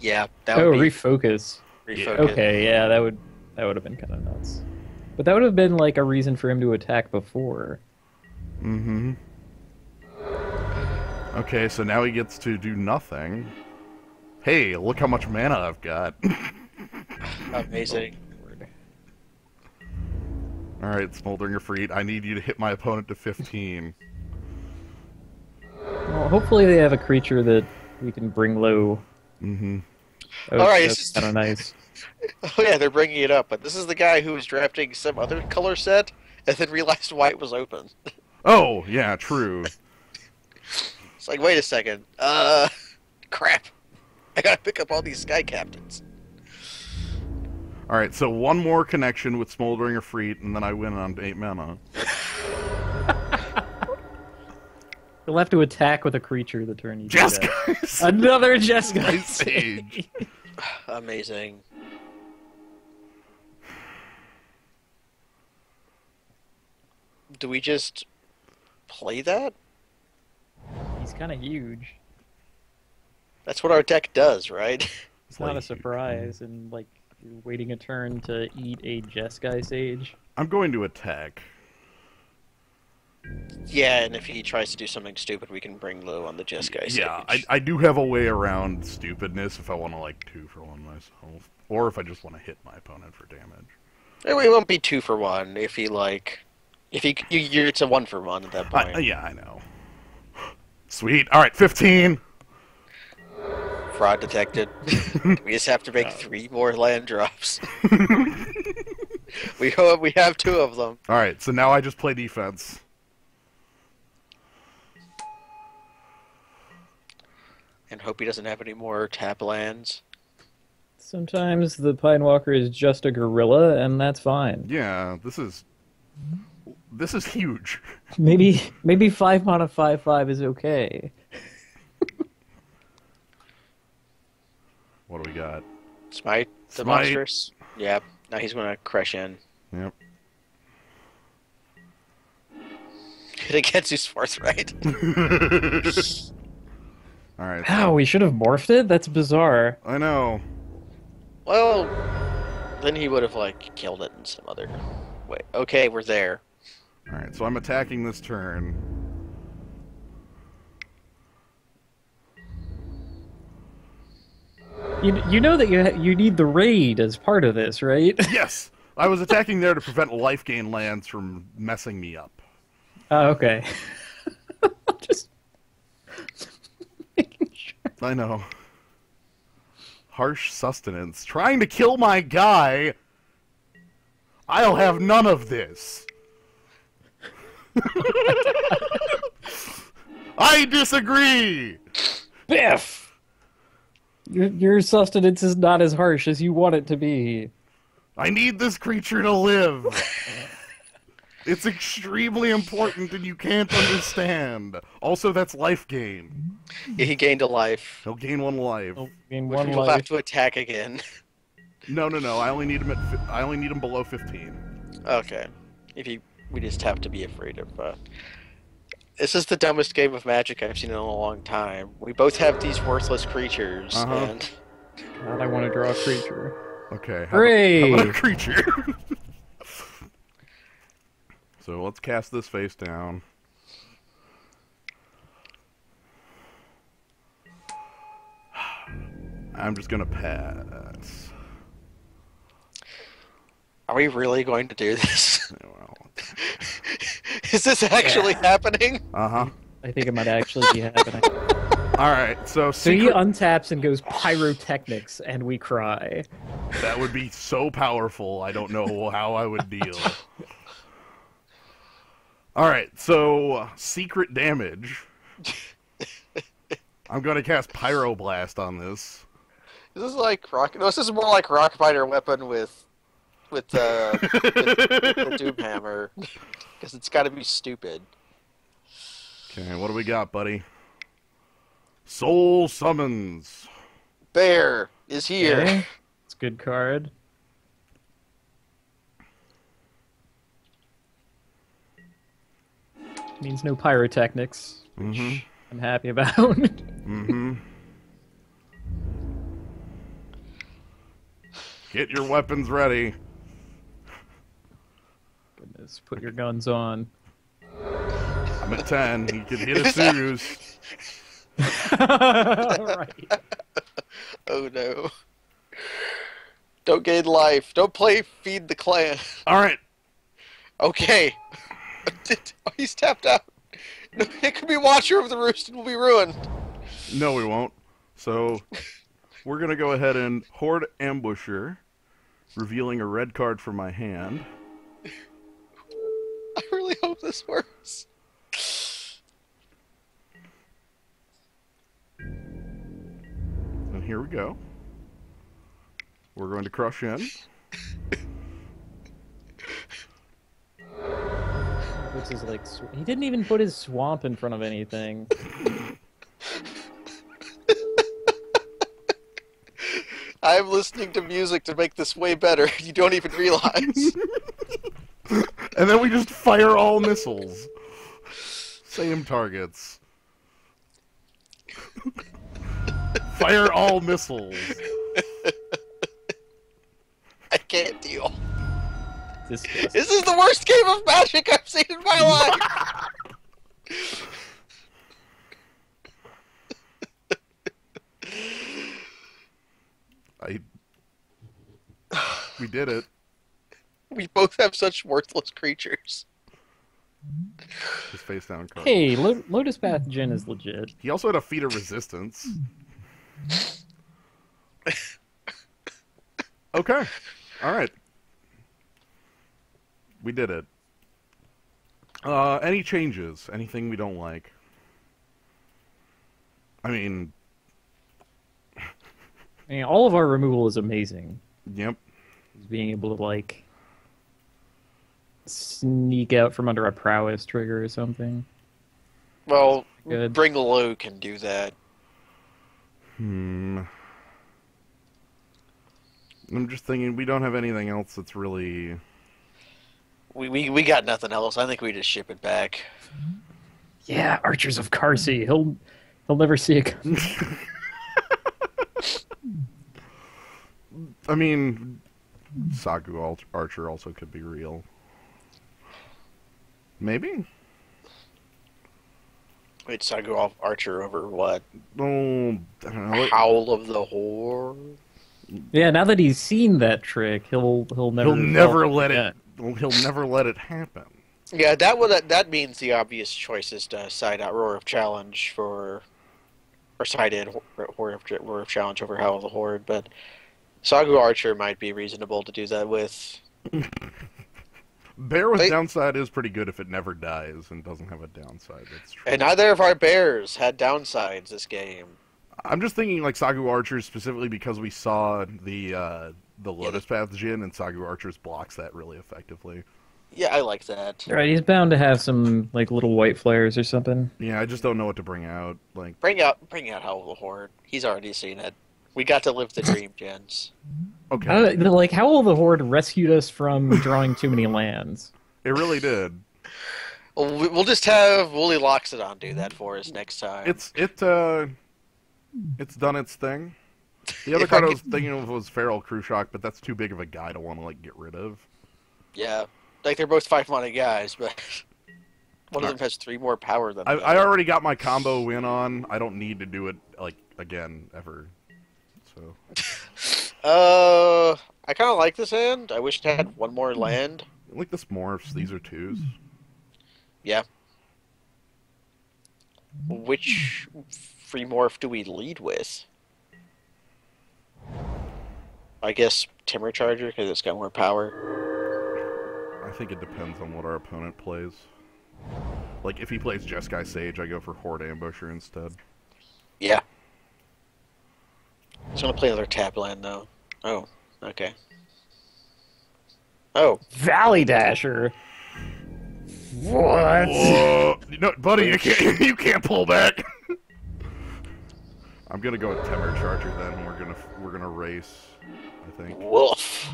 Yeah, that would be refocus. refocus. Okay, yeah, that would have been kind of nuts. But that would have been like a reason for him to attack before. Mm-hmm. Okay, so now he gets to do nothing. Hey, look how much mana I've got. Amazing. Alright, Smoldering Freed, I need you to hit my opponent to 15. Well, hopefully they have a creature that we can bring low. Mm-hmm. Alright, that's kind of nice. Oh yeah, they're bringing it up, but this is the guy who was drafting some other color set and then realized white was open. Oh, yeah, true. It's like, wait a second. Crap. I gotta pick up all these Sky Captains. Alright, so one more connection with Smoldering Freed, and then I win on 8 mana. You'll have to attack with a creature the turn you do that. Jeskai! Another Jeskai Sage! Amazing. Do we just play that? He's kind of huge. That's what our deck does, right? It's not a surprise, and like you're waiting a turn to eat a Jeskai Sage. I'm going to attack. Yeah, and if he tries to do something stupid, we can bring low on the Jeskai Sage. Yeah, I do have a way around stupidness if I want to, like, 2-for-1 myself. Or if I just want to hit my opponent for damage. It won't be 2-for-1 if he, like... it's a 1-for-1 at that point. Yeah, I know. Sweet. Alright, 15! Fraud detected. We just have to make 3 more land drops. we have 2 of them. Alright, so now I just play defense. And hope he doesn't have any more tap lands. Sometimes the Pine Walker is just a gorilla, and that's fine. Yeah, this is huge. Maybe 5 mana 5/5 is okay. What do we got? Smite the Smite. monsters. Yep. Now he's gonna crush in. Yep. Hit against his forthright. Alright. Wow, we should have morphed it? That's bizarre. I know. Well, then he would have like killed it in some other way. Okay, we're there. Alright, so I'm attacking this turn. You know that you need the raid as part of this, right? Yes! I was attacking there to prevent life gain lands from messing me up. Oh, okay. Just making sure. I know. Harsh sustenance. Trying to kill my guy! I'll have none of this! I disagree! Biff! Your sustenance is not as harsh as you want it to be. I need this creature to live! It's extremely important and you can't understand. Also, that's life gain. He gained a life. He'll gain 1 life. Oh, in Which one we'll have life. to attack again. No. I only need him I only need him below 15. Okay. We just have to be afraid of. This is the dumbest game of Magic I've seen in a long time. We both have these worthless creatures, and God, I want to draw a creature. Okay. Hooray! How about a creature? So let's cast this face down. I'm just gonna pass. Are we really going to do this? Yeah, well, Is this actually happening? uh-huh. I think it might actually be happening. Alright, so So he secret... untaps and goes pyrotechnics, and we cry. That would be so powerful, I don't know how I would deal. Alright, so secret damage. I'm gonna cast Pyroblast on this. This is like rock. No, this is more like Rock Fighter weapon with the Doom Hammer, because it's got to be stupid. Okay, what do we got, buddy? Soul Summons. Bear is here. Okay. It's a good card. Means no pyrotechnics, which I'm happy about. Get your weapons ready. Goodness, put your guns on. I'm at 10. He could hit a Suze. Right. Oh no! Don't gain life. Don't play Feed the Clan. Alright. Okay. Oh, he's tapped out. No, it could be Watcher of the Roost and we'll be ruined. No, we won't. So, we're going to go ahead and Horde Ambusher, revealing a red card from my hand. I really hope this works. And here we go. We're going to crush in. This is like he didn't even put his swamp in front of anything. I'm listening to music to make this way better. You don't even realize. And then we just fire all missiles. Same targets. Fire all missiles. I can't deal. Disgusting. This is the worst game of Magic I've seen in my life. We did it. We both have such worthless creatures. His face down card. Hey, Lotus Pathogen is legit. He also had a feat of resistance. Okay. Alright. We did it. Any changes? Anything we don't like? I mean, All of our removal is amazing. yep. Being able to, like, sneak out from under a prowess trigger or something. Well, Good. Bring Low can do that. I'm just thinking we don't have anything else that's really... We got nothing else. I think we just ship it back. Yeah, Archers of Carsey. He'll never see it. I mean, Sagu Archer also could be real. Maybe? Wait, Sagu off Archer over what? Oh, I don't know. Howl of the Horde? Yeah, now that he's seen that trick, he'll never Let it. He'll never let it happen. Yeah, that means the obvious choice is to side out Roar of Challenge or side in Roar of Challenge over Howl of the Horde, but Sagu Archer might be reasonable to do that with. Bear with downside is pretty good if it never dies and doesn't have a downside. That's true. And neither of our bears had downsides this game. I'm just thinking like Sagu Archers specifically because we saw the Lotus Pathogen and Sagu Archers blocks that really effectively. Yeah, I like that. Right, he's bound to have some like little white flares or something. Yeah, I just don't know what to bring out. Like Bring out Howl of the Horde. He's already seen it. We got to live the dream, gents. okay, Like Howl of the Horde rescued us from drawing too many lands. it really did. Well, we'll just have Wooly Loxodon do that for us next time. It's done its thing. The other If I card I was could- thinking of was Feral Crew Shock, but that's too big of a guy to want to like get rid of. Yeah, like they're both 5-mana guys, but one of them has 3 more power than the I other. already got my combo win on. I don't need to do it like again ever. so. I kind of like this hand. I wish it had one more land. I like this morphs. These are 2s. Yeah. Which free morph do we lead with? I guess Timber Charger, because it's got more power. I think it depends on what our opponent plays. Like, if he plays Jeskai Sage, I go for Horde Ambusher instead. Yeah. He's gonna play another tap land, though. Oh, okay. Oh. Valley Dasher. What? Whoa! No, buddy, you can't pull back. I'm gonna go with Timber Charger then. We're gonna race, I think. Wolf.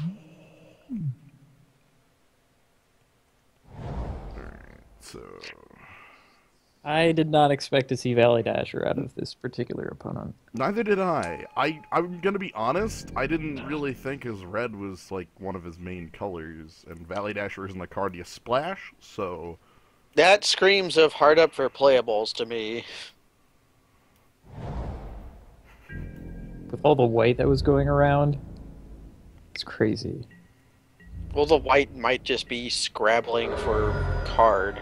Alright, so I did not expect to see Valley Dasher out of this particular opponent. neither did I. I'm gonna be honest, I didn't really think his red was like one of his main colors, and Valley Dasher isn't a card you splash, so That screams of hard up for playables to me. With all the white that was going around, it's crazy. Well, the white might just be scrabbling for card.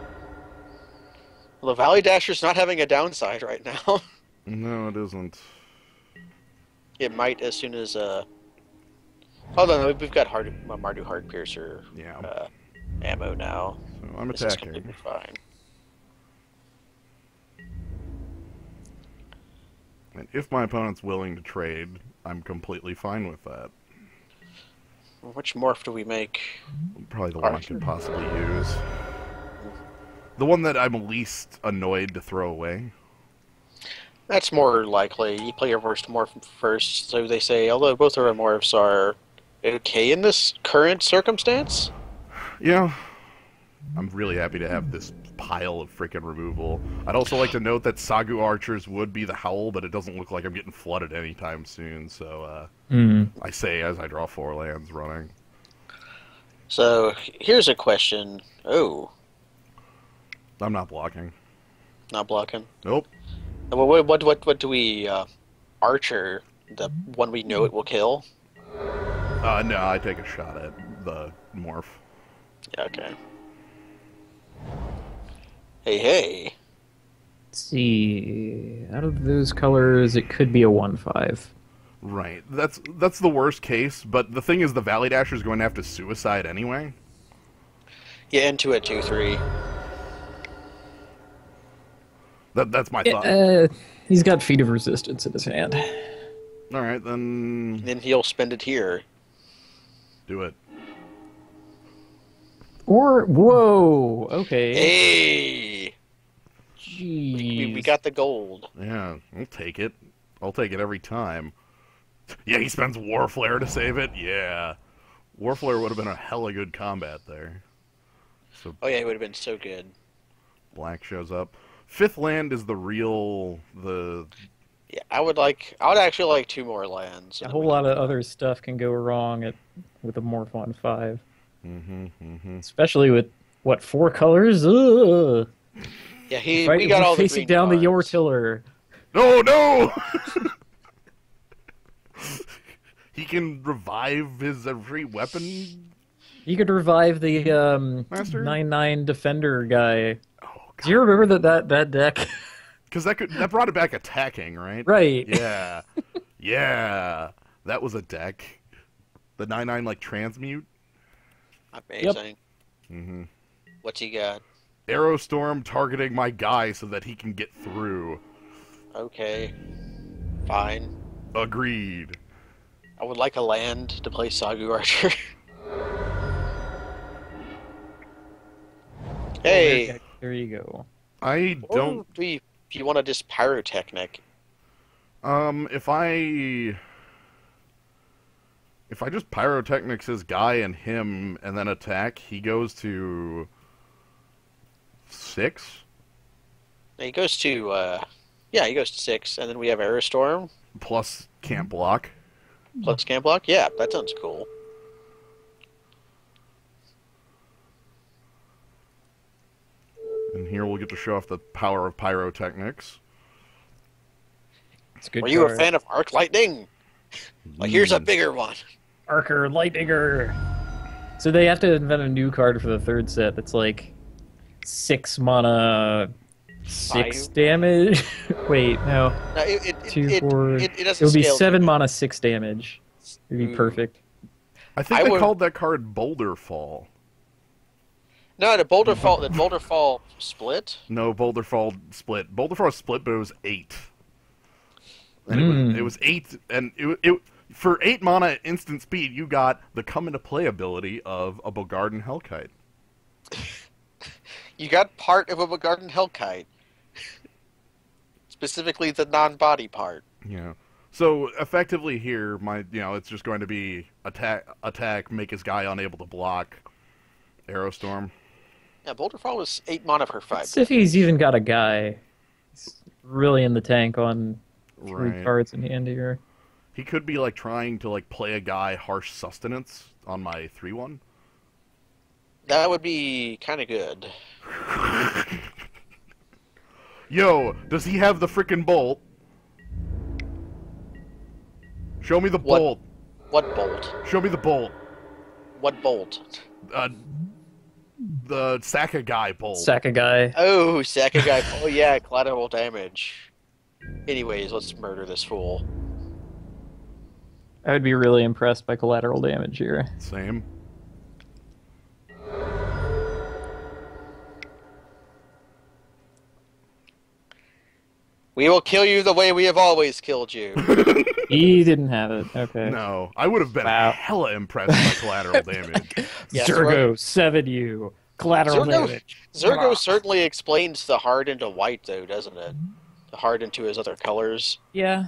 Well, the Valley Dasher's not having a downside right now. no, it isn't. It might as soon as Hold on, we've got Mardu Hard Piercer Yeah. Ammo now. So I'm This is attacking. completely fine. And if my opponent's willing to trade, I'm completely fine with that. Which morph do we make? Probably the one I could possibly use. The one that I'm least annoyed to throw away. That's more likely. You play your worst morph first, so they say, although both of our morphs are okay in this current circumstance. Yeah. I'm really happy to have this pile of freaking removal. I'd also like to note that Sagu Archers would be the Howl, but it doesn't look like I'm getting flooded anytime soon, so I say as I draw 4 lands running. So, here's a question. Oh, I'm not blocking. not blocking. Nope. What do we, Archer, the one we know it will kill? No, I take a shot at the morph. Yeah, okay. Hey. Let's see. Out of those colors, it could be a 1/5. Right. That's the worst case, but the thing is the Valley Dasher's going to have to suicide anyway. Yeah, into a 2/3. That's my thought. He's got Feet of Resistance in his hand. Alright, then Then he'll spend it here. do it. Or, whoa, okay. Hey! Jeez. We got the gold. Yeah, I'll take it. I'll take it every time. Yeah, he spends Warflare to save it? Yeah. Warflare would have been a hella good combat there. So Oh yeah, it would have been so good. black shows up. 5th land is the Yeah, I would actually like 2 more lands. A whole lot of other stuff can go wrong with a Morph on 5. Especially with, 4 colors? Ugh. Yeah, Right, we got all the facing green down the cards. Yortiller. No! He can revive his every weapon? You could revive the Master? 9/9 Defender guy. Oh, Do you remember that deck? because that brought it back attacking, right? Right. Yeah. Yeah. That was a deck. The 9/9 like transmute. Amazing. Mm-hmm. What's he got? Aerostorm targeting my guy so that he can get through. Okay. Fine. Agreed. I would like a land to play Sagu Archer. Hey! There you go. I don't. If you want to just Pyrotechnic. If I just Pyrotechnics his guy and him and then attack, he goes to 6? He goes to, he goes to 6, and then we have Aerostorm, Plus can't block. plus Camp Block. Yeah, that sounds cool. And here we'll get to show off the power of Pyrotechnics. It's a good Were you a card. fan of Arc Lightning? Like, here's a bigger one. Archer, Lightninger. So they have to invent a new card for the third set that's like 6 mana, 6 5? damage. Wait, no. No, 2, 4. it doesn't It would be scale 7 good. mana, 6 damage. It'd be perfect. I think I they would- called that card Boulder Fall. No, the Boulder Fall split. No, Boulder Fall split. Boulder Fall split, but it was 8. And it was 8, and it for 8 mana instant speed, you got the come into play ability of a Bogarden Hellkite. You got part of a Garden Hellkite. Specifically the non-body part. Yeah. So effectively here, it's just going to be attack, make his guy unable to block, Aerostorm. Yeah, Boulder Fall was 8 mana per 5. As if he's even got a guy. He's really in the tank on 3 Right. cards in hand here. He could be like trying to like play a guy Harsh Sustenance on my 3/1. That would be kind of good. Yo, does he have the frickin' bolt? Show me the What? bolt. What bolt? Show me the bolt. What bolt? The Saka guy bolt. Sack a guy. Oh, second guy. Oh yeah, collateral damage. Anyways, let's murder this fool. I would be really impressed by collateral damage here. Same. We will kill you the way we have always killed you. He didn't have it. Okay. No, I would have been Wow. hella impressed by collateral damage. Yeah, Zergo, 7U. Collateral damage. Zergo certainly explains the hard into white, though, doesn't it? The hard into his other colors. Yeah.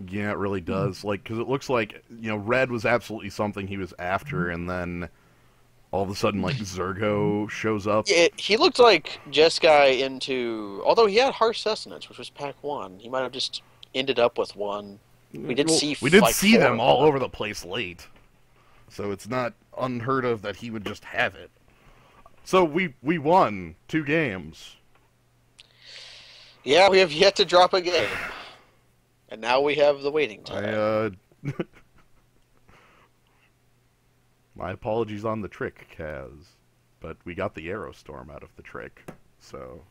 Yeah, it really does. Like, because it looks like, red was absolutely something he was after, and then all of a sudden, like, Zergo shows up. Yeah, he looked like Jeskai into... Although he had Harsh Sustenance, which was pack 1. He might have just ended up with one. We did see like, 4 them all of over the place late. So it's not unheard of that he would just have it. So we won 2 games. Yeah, we have yet to drop a game. And now we have the waiting time. My apologies on the trick, Kaz. But we got the Aerostorm out of the trick, so...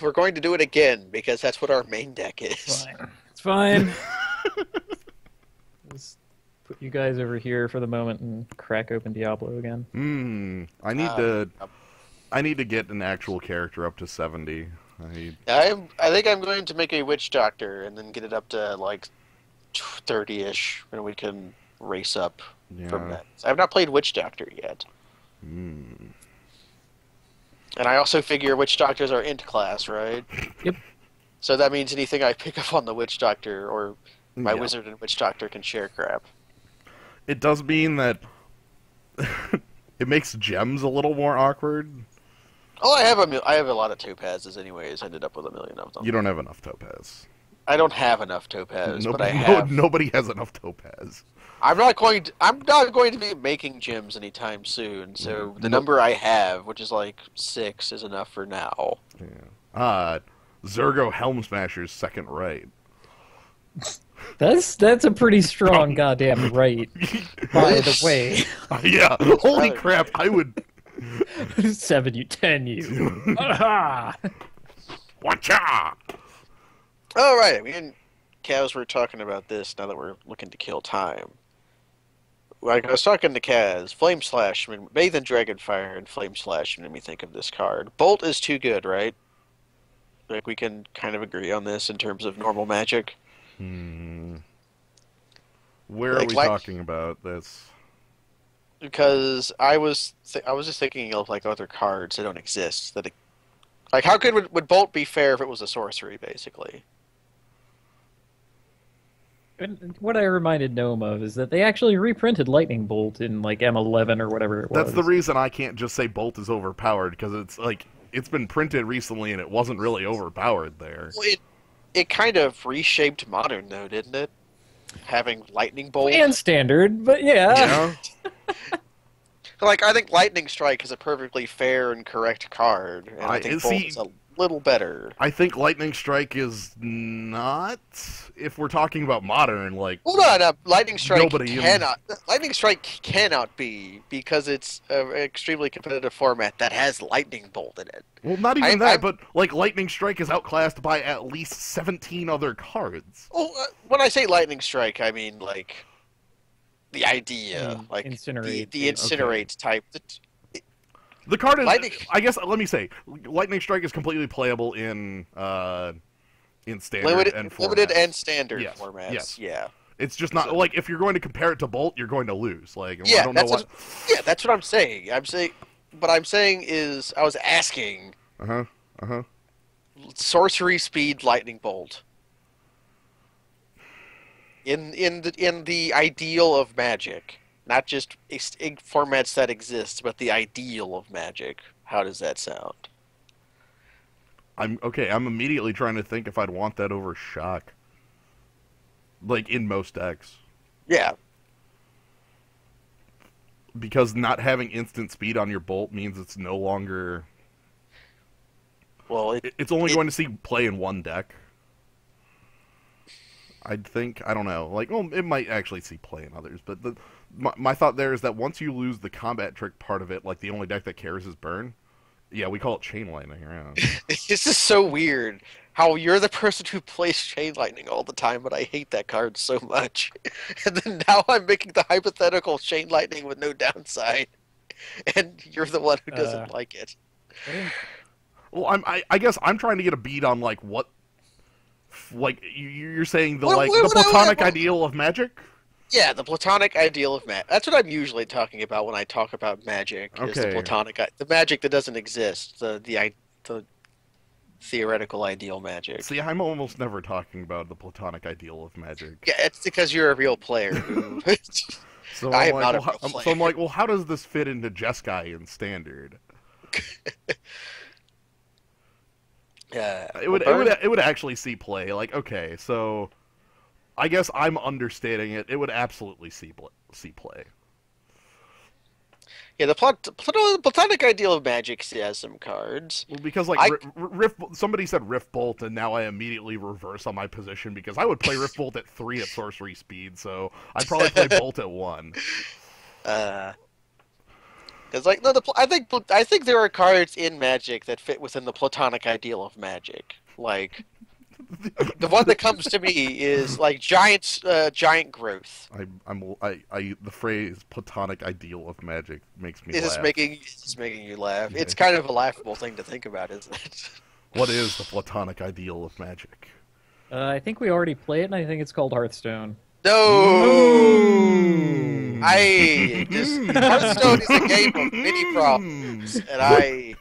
We're going to do it again, because that's what our main deck is. Fine. It's fine. Let's put you guys over here for the moment and crack open Diablo again. I need to get an actual character up to 70. I think I'm going to make a Witch Doctor, and then get it up to, like, 30-ish, and we can race up from that. I have not played Witch Doctor yet. And I also figure Witch Doctors are int class, right? Yep. So that means anything I pick up on the Witch Doctor or my Wizard and Witch Doctor can share crap. It does mean that it makes gems a little more awkward. Oh, I have a lot of topazes anyways. I ended up with 1 million of them. You don't have enough topaz. I don't have enough topaz, but I have. Nobody has enough topaz. I'm not going to be making gems anytime soon. So the number I have, which is like 6, is enough for now. Yeah. Zergo Helm Smasher's second right. That's a pretty strong goddamn right. By the way. Yeah. Holy crap! I would. 7U, 10U. Aha! Watcha! All right, we and Kaz were talking about this. Now that we're looking to kill time, like I was talking to Kaz, Flame Slash, Bathe in Dragonfire, and Flame Slash made me think of this card. Bolt is too good, right? Like we can kind of agree on this in terms of normal Magic. Where are we talking about this? Because I was just thinking of like other cards that don't exist. Like how good would Bolt be fair if it was a sorcery, basically? And what I reminded Gnome of is that they actually reprinted Lightning Bolt in like M11 or whatever it was. That's the reason I can't just say Bolt is overpowered, because it's like it's been printed recently and it wasn't really overpowered there. Well, it kind of reshaped Modern though, didn't it? Having Lightning Bolt and Standard, but yeah. Like I think Lightning Strike is a perfectly fair and correct card, and I think Bolt is a little better. I think Lightning Strike is not. If we're talking about modern, like Hold on, Lightning Strike Nobody even- cannot. Lightning Strike cannot be because it's an extremely competitive format that has Lightning Bolt in it. well, not even I'm- that, I'm- but like Lightning Strike is outclassed by at least 17 other cards. Oh, when I say Lightning Strike, I mean like the idea, like Incinerate. the incinerate type. The card is, Lightning- I guess, let me say, Lightning Strike is completely playable in standard and limited formats. and standard Yes, formats. yes. Yeah. It's just not So- like if you're going to compare it to Bolt, you're going to lose. Like, I Yeah, don't know that's what. That's what I'm saying. What I'm saying is, I was asking sorcery speed lightning bolt. In the ideal of Magic, not just formats that exist, but the ideal of Magic. How does that sound? I'm immediately trying to think if I'd want that over Shock. Like in most decks, Yeah, because not having instant speed on your Bolt means it's no longer. well, It's only going to see play in one deck. I'd think. I don't know. Like, well, it might actually see play in others, but my thought there is that once you lose the combat trick part of it, like the only deck that cares is Burn. Yeah, we call it Chain Lightning. Yeah. this is so weird. How you're the person who plays Chain Lightning all the time, but I hate that card so much. And then now I'm making the hypothetical Chain Lightning with no downside, and you're the one who doesn't like it. Well, I guess I'm trying to get a beat on like what, like you're saying the What- the what- platonic what- ideal of Magic. Yeah, the platonic ideal of Magic. That's what I'm usually talking about when I talk about Magic. Is the Okay. platonic, the Magic that doesn't exist, the theoretical ideal Magic. See, I'm almost never talking about the platonic ideal of Magic. Yeah, it's because you're a real player. Who... So I I'm am like, not a well, real so I'm player. like, well, how does this fit into Jeskai in Standard? It would actually see play. Like, okay, so I guess I'm understating it. It would absolutely see play. Yeah, the platonic ideal of Magic has some cards. Well, because like Rift, somebody said Rift Bolt, and now I immediately reverse on my position because I would play Rift Bolt at 3 at sorcery speed, so I'd probably play Bolt at 1. Because like no, I think there are cards in Magic that fit within the platonic ideal of Magic. Like the one that comes to me is like giant growth. The phrase "platonic ideal of Magic" makes me It laugh. is making you laugh. It's kind of a laughable thing to think about, isn't it? What is the platonic ideal of Magic? I think we already play it, and I think it's called Hearthstone. No. Hearthstone is a game of many problems, and I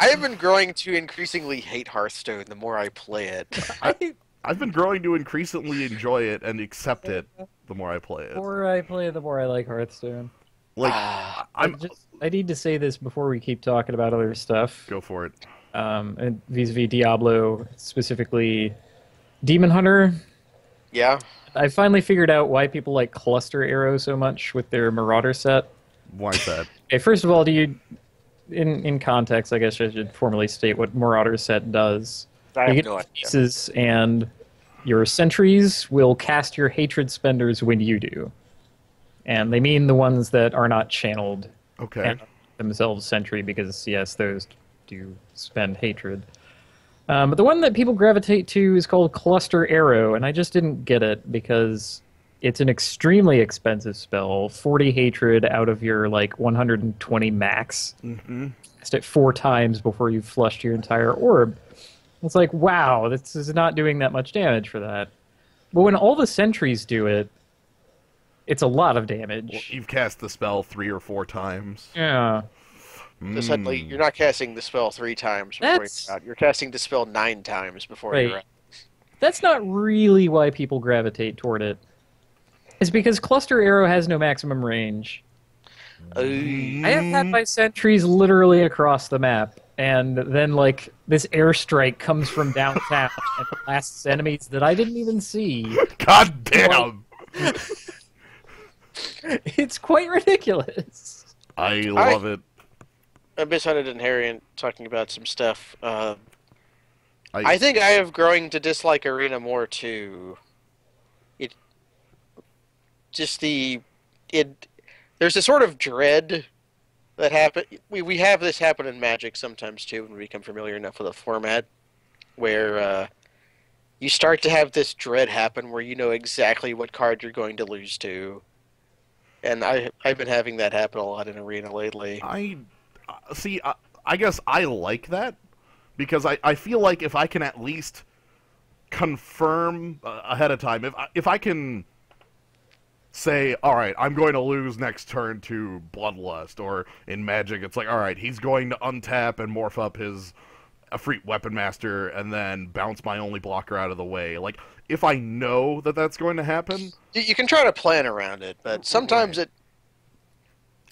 have been growing to increasingly hate Hearthstone the more I play it. I've been growing to increasingly enjoy it and accept it the more I play it. The more I play, the more I like Hearthstone. Like, I need to say this before we keep talking about other stuff. Go for it. And vis-a-vis Diablo, specifically Demon Hunter. Yeah. I finally figured out why people like Cluster Arrow so much with their Marauder set. Why is that? Okay, first of all, in context, I guess I should formally state what Marauder set does. I You have get no idea. pieces, and your sentries will cast your hatred spenders when you do. And they mean the ones that are not channeled Okay. and themselves sentry, because yes, those do spend hatred. But the one that people gravitate to is called Cluster Arrow, and I just didn't get it because it's an extremely expensive spell. 40 hatred out of your like 120 max. Mm-hmm. Cast it 4 times before you've flushed your entire orb. It's like, wow, this is not doing that much damage for that. But when all the sentries do it, it's a lot of damage. Well, you've cast the spell 3 or 4 times. Yeah. So suddenly, you're not casting the spell 3 times before That's- you're out. You're casting the spell 9 times before Right. you're out. That's not really why people gravitate toward it. It's because Cluster Arrow has no maximum range. I have had my sentries literally across the map, and then like this airstrike comes from downtown and blasts enemies that I didn't even see. God damn! It's quite ridiculous. I love it. Abyss Hunted and Harriet talking about some stuff. I I think I have growing to dislike Arena more too. It just the it there's a sort of dread that happen. We have this happen in Magic sometimes too when we become familiar enough with a format where you start to have this dread happen where you know exactly what card you're going to lose to, and I've been having that happen a lot in Arena lately. I see. I guess I like that because I feel like if I can at least confirm ahead of time, if I can say, all right, I'm going to lose next turn to Bloodlust, or in Magic, it's like, all right, he's going to untap and morph up his Efreet Weapon Master and then bounce my only blocker out of the way. Like, if I know that that's going to happen, You can try to plan around it, but sometimes right.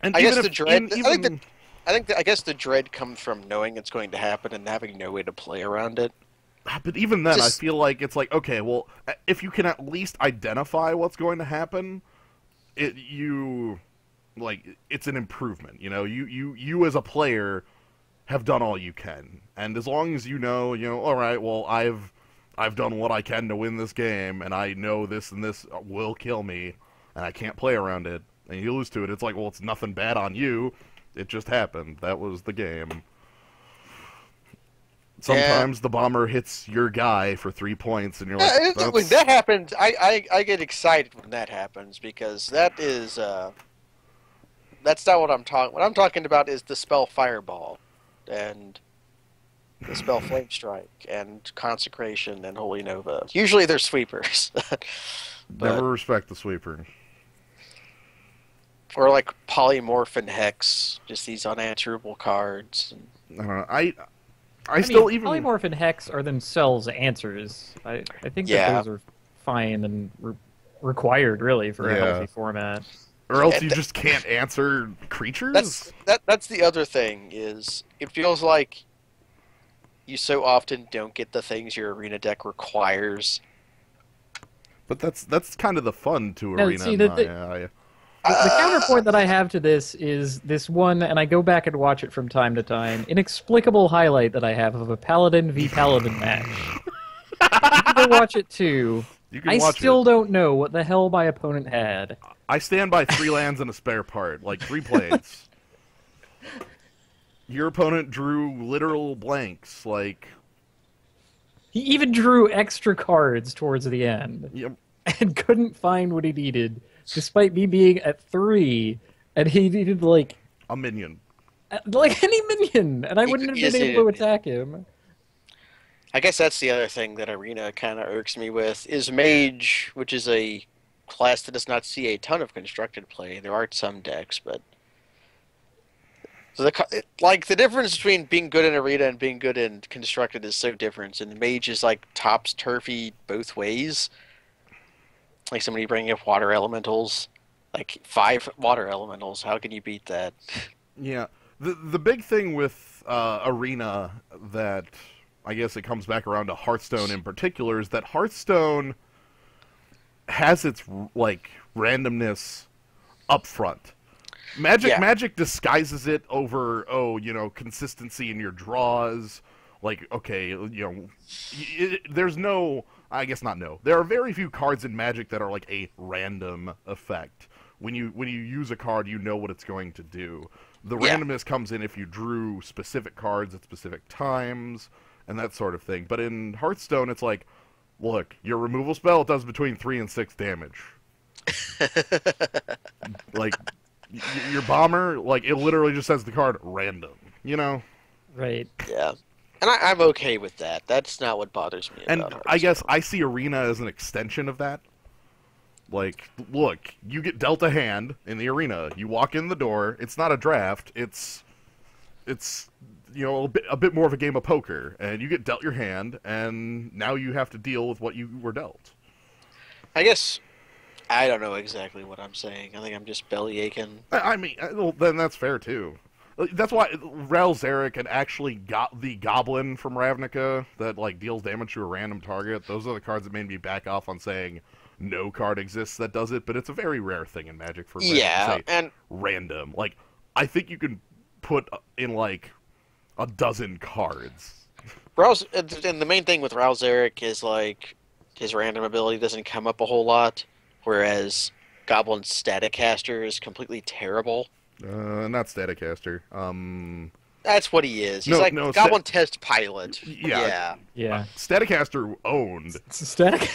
And I even guess the if, dread. even, I guess the dread comes from knowing it's going to happen and having no way to play around it. but even then, Just- I feel like it's like, okay, well, if you can at least identify what's going to happen, it's an improvement. You know, you as a player have done all you can, and as long as you know, all right, well, I've done what I can to win this game, and I know this and this will kill me, and I can't play around it, and you lose to it. It's like, well, it's nothing bad on you. It just happened. That was the game. Sometimes the bomber hits your guy for 3 points, and you're like, When that happens, I get excited when that happens because that's not what I'm talking. What I'm talking about is the spell Fireball, and the spell Flame Strike, and Consecration, and Holy Nova. Usually they're sweepers, never respect the sweeper. or like Polymorph and Hex, just these unanswerable cards. I don't know. I mean, still even Polymorph and Hex are themselves answers. I think Yeah. that those are fine and required, really, for a Yeah. healthy format. or else And you just can't answer creatures. That's the other thing is it feels like you so often don't get the things your arena deck requires. But that's kind of the fun to No, arena. see, in the- my eye. The counterpoint that I have to this is this one, and I go back and watch it from time to time, inexplicable highlight that I have of a Paladin v Paladin match. You can go watch it too. You can I watch still it. don't know what the hell my opponent had. I stand by 3 lands and a spare part, like 3 planes. Your opponent drew literal blanks, like He even drew extra cards towards the end and couldn't find what he needed, despite me being at 3, and he needed like a minion. any minion, and I wouldn't have Yes, been he able to did. attack him. I guess that's the other thing that arena kind of irks me with is Mage, which is a class that does not see a ton of constructed play. There are some decks, but so the difference between being good in arena and being good in constructed is so different. And the Mage is like tops turfy both ways. Like somebody bringing up water elementals, like 5 water elementals. How can you beat that? Yeah. The big thing with arena that I guess it comes back around to Hearthstone in particular is that Hearthstone has its like randomness up front. Magic disguises it over consistency in your draws. Like, okay, there's no, I guess not no. There are very few cards in Magic that are like a random effect. When you use a card, you know what it's going to do. The randomness comes in if you drew specific cards at specific times and that sort of thing. But in Hearthstone, it's like, look, your removal spell does between 3 and 6 damage. Like, your bomber, like, it literally just says the card random, Right. Yeah. And I'm okay with that. That's not what bothers me And about I guess Hearthstone. I see arena as an extension of that. Like, look, you get dealt a hand in the arena. You walk in the door. It's not a draft. It's a bit more of a game of poker. And you get dealt your hand, and now you have to deal with what you were dealt. I guess I don't know exactly what I'm saying. I think I'm just belly aching. I mean, well, then that's fair too. That's why Rel Zarek and actually got the Goblin from Ravnica that like deals damage to a random target. Those are the cards that made me back off on saying no card exists that does it, but it's a very rare thing in Magic for Magic to say And random. Like, I think you can put in like a dozen cards. Rouse, and the main thing with Rouseric is like his random ability doesn't come up a whole lot, whereas Goblin's Staticaster is completely terrible. Not Staticaster. That's what he is. He's No, like no, Goblin Test Pilot. Yeah. Yeah. Staticaster owned. It's static.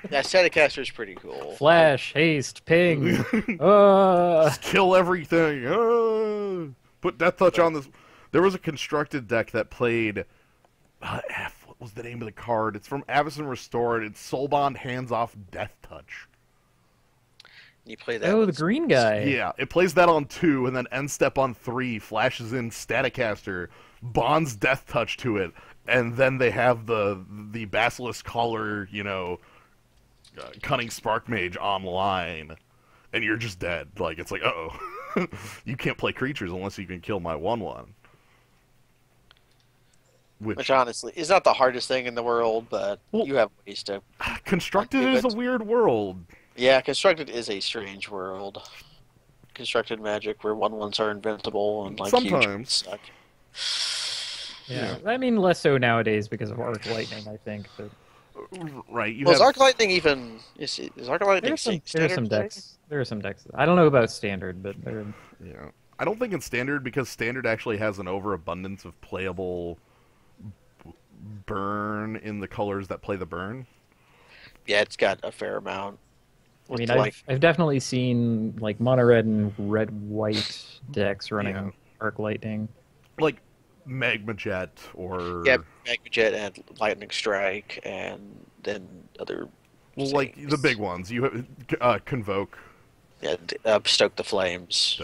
Yeah, Staticaster is pretty cool. Flash, haste, ping. Just kill everything. Put Death Touch on this. There was a constructed deck that played. What was the name of the card? It's from Avacyn Restored. It's Soulbond Hands Off Death Touch. You play that. Oh, the green guy. Yeah, it plays that on 2, and then end step on 3, flashes in Staticaster, bonds Death Touch to it, and then they have the Basilisk Collar, Cunning Spark Mage online, and you're just dead. Like, it's like, uh-oh. You can't play creatures unless you can kill my 1/1. Which honestly is not the hardest thing in the world, but you have ways to. Constructed is a weird world. Yeah, Constructed is a strange world. Constructed Magic, where 1/1s are invincible and like sometimes suck. Yeah, I mean less so nowadays because of Arc Lightning, I think. But right, Is Arc Lightning even? Is Arc Lightning there are some decks. There are some decks. I don't know about Standard, but there. Yeah, I don't think it's Standard because Standard actually has an overabundance of playable burn in the colors that play the burn. Yeah, it's got a fair amount. I mean, I've definitely seen like mono red and red white decks running Arc Lightning, like Magma Jet or Magma Jet and Lightning Strike, and then other. Like the big ones. You have Convoke. Yeah, Stoke the Flames.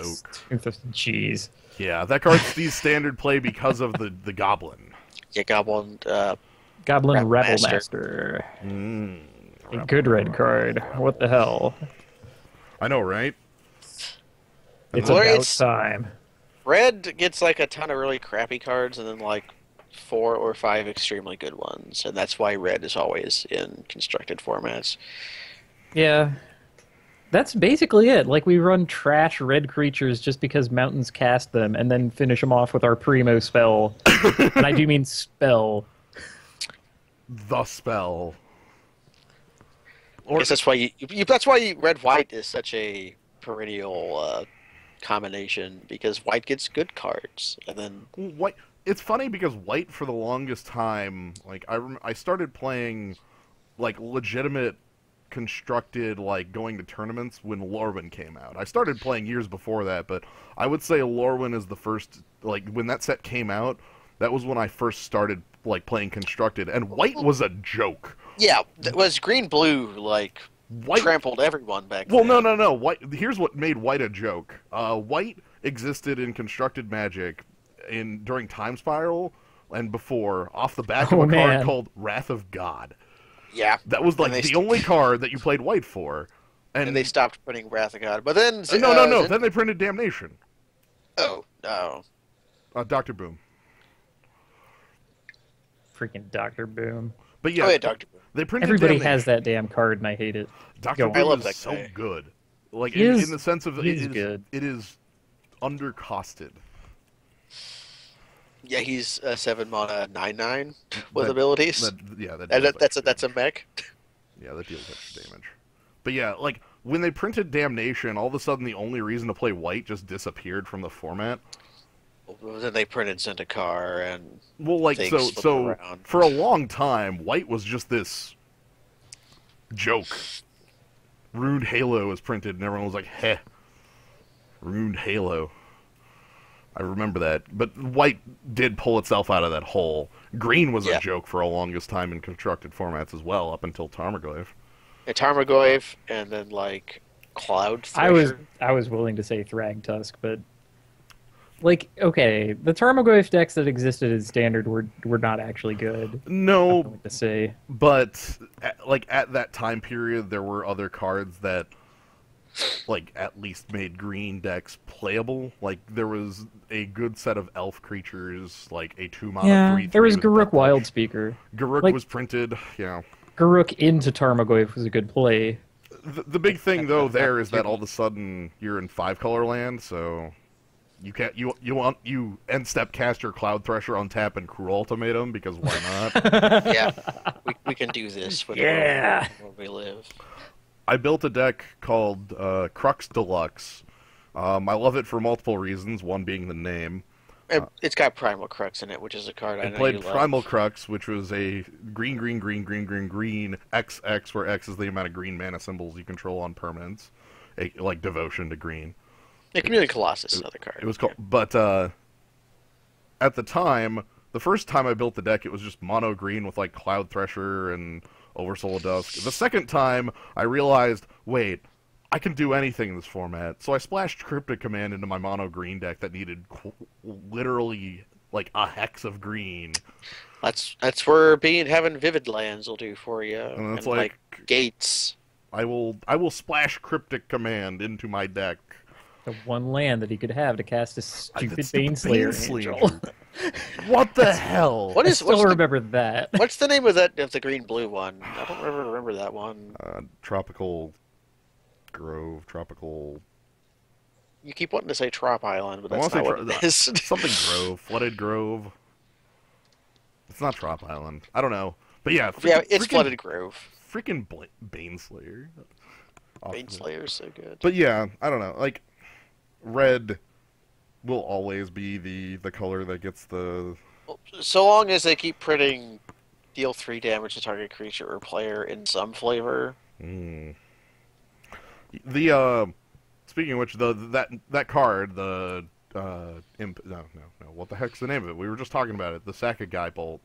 Jeez. Yeah, that card sees Standard play because of the Goblin. Yeah, Goblin. Goblin Rebel Master. A good red card. What the hell? I know, right? It's about time. Red gets like a ton of really crappy cards, and then like 4 or 5 extremely good ones, and that's why red is always in constructed formats. Yeah. That's basically it. Like, we run trash red creatures just because mountains cast them, and then finish them off with our primo spell. And I do mean spell. The spell. I guess that's why that's why red white is such a perennial combination, because white gets good cards, and then White. It's funny because white for the longest time, like I started playing like legitimate constructed, like going to tournaments when Lorwyn came out. I started playing years before that, but I would say Lorwyn is the first, like when that set came out, that was when I first started like playing constructed, and white was a joke. Yeah, it was green-blue, like, white trampled everyone back then. Well, no. White. Here's what made white a joke. White existed in constructed Magic during Time Spiral and before, off the back of a card called Wrath of God. Yeah. That was like the only card that you played white for. And they stopped printing Wrath of God. But then... No. Then they printed Damnation. Oh, no. Dr. Boom. Freaking Dr. Boom. But yeah, Dr. Boom. They printed Everybody Damnation. has that damn card, and I hate it. Dr. Boom is so good. Like in the sense of good. It is undercosted. Yeah, he's a 7-mana 9/9 with abilities. That's a mech. Yeah, that deals extra damage. But yeah, like when they printed Damnation, all of a sudden the only reason to play white just disappeared from the format. Well, then they printed Zendikar and so for a long time, white was just this joke. Ruined Halo was printed, and everyone was like, "Heh, Ruined Halo." I remember that, but white did pull itself out of that hole. Green was a joke for a longest time in constructed formats as well, up until Tarmogoyf. Yeah, Tarmogoyf, and then like Cloud Thresher. I was willing to say Thragtusk, but like, okay, the Tarmogoyf decks that existed in Standard were not actually good. No, to say, but at that time period, there were other cards that like at least made green decks playable. Like there was a good set of elf creatures, like a 2-mana 3/3. There was Garruk Wildspeaker. Garruk was printed, yeah. Garruk into Tarmogoyf was a good play. The big thing though there is that all of a sudden you're in 5-color land, so You can't you end step cast your Cloud Thresher on tap and Cruel Ultimatum because why not? Yeah, we can do this for the Yeah. world where we live. I built a deck called Crux Deluxe. I love it for multiple reasons. One being the name. It's got Primal Crux in it, which is a card I I know played you Primal love. Crux, which was a green XX, where X is the amount of green mana symbols you control on permanents, like devotion to green. Yeah, Community Colossus is another card. It was called, but at the time, the first time I built the deck, it was just mono green with like Cloud Thresher and Oversoul of Dusk. The second time, I realized, wait, I can do anything in this format. So I splashed Cryptic Command into my mono green deck that needed literally like a hex of green. That's where having Vivid Lands will do for you, And it's and like Gates. I will splash Cryptic Command into my deck. The one land that he could have to cast a stupid That's the Baneslayer Angel. What the hell? What I is still what's the, remember that. what's the name of the green blue one? I don't remember that one. Tropical Grove, Tropical... You keep wanting to say Trop Island, but I that's want not to what say it is. something Grove, Flooded Grove. It's not Trop Island. I don't know. But yeah, Yeah, it's Flooded Grove. Freaking Baneslayer. Baneslayer's so good. But yeah, I don't know. Like, red will always be the color that gets the... So long as they keep printing deal 3 damage to target creature or player in some flavor. The speaking of which, that card, the no, what the heck's the name of it? We were just talking about it. The Sakagai Bolt.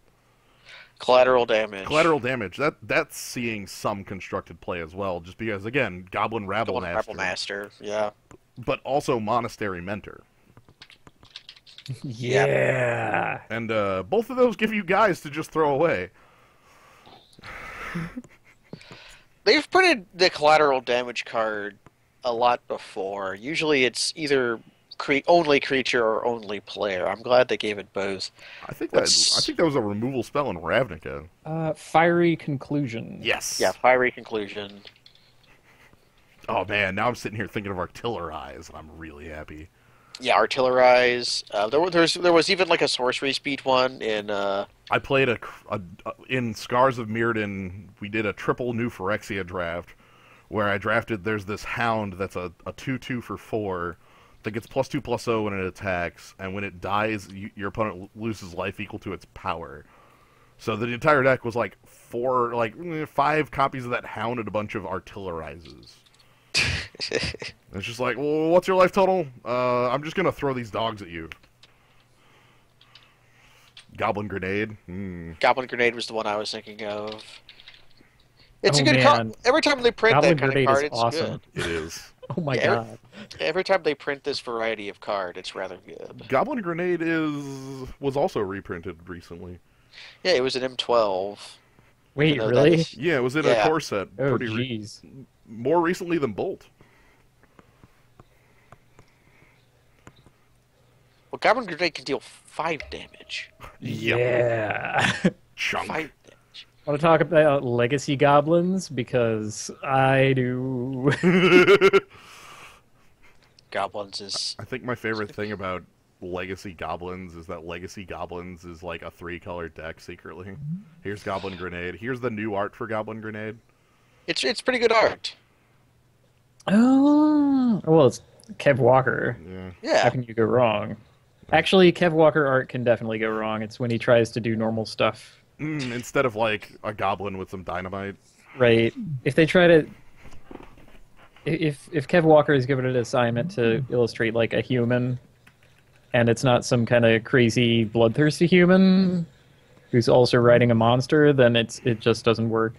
Collateral damage. Collateral damage. That's seeing some constructed play as well, just because again, Goblin Rabble Master. Rabble Master, yeah. But also Monastery Mentor. Yeah. And both of those give you guys to just throw away. They've printed the collateral damage card a lot before. Usually it's either only creature or only player. I'm glad they gave it both. I think that was a removal spell in Ravnica. Fiery Conclusion. Yes. Yeah, Fiery Conclusion. Oh man, now I'm sitting here thinking of Artillerize, and I'm really happy. Yeah, Artillerize. There was even like a sorcery speed one in. I played in Scars of Mirrodin. We did a triple new Phyrexia draft, where I drafted. There's this Hound that's a 2/2 for 4 that gets +2/+0 when it attacks, and when it dies, your opponent loses life equal to its power. So the entire deck was like 5 copies of that Hound and a bunch of Artillerizes. It's just like, well, what's your life total? I'm just gonna throw these dogs at you. Goblin Grenade. Goblin Grenade was the one I was thinking of. It's Oh, a good man. card. Every time they print Goblin that kind of Grenade card, is it's awesome. good. It is. Oh my Yeah, god. Every time they print this variety of card, it's rather good. Goblin Grenade was also reprinted recently. Yeah, it was an M12. Wait, Even though that really? is- Yeah, it was in a Yeah. core set. Oh, jeez. More recently than Bolt. Well, Goblin Grenade can deal 5 damage. Yeah. Chunk. 5 damage. Want to talk about legacy goblins? Because I do. Goblins is... I think my favorite thing about Legacy Goblins is that Legacy Goblins is like a 3-color deck secretly. Here's Goblin Grenade. Here's the new art for Goblin Grenade. It's pretty good art. Oh, well, it's Kev Walker. Yeah. Yeah. How can you go wrong? Actually, Kev Walker art can definitely go wrong. It's when he tries to do normal stuff. Instead of like a goblin with some dynamite. Right. If they try to... If Kev Walker is given an assignment to illustrate like a human, and it's not some kind of crazy bloodthirsty human who's also riding a monster, then it just doesn't work.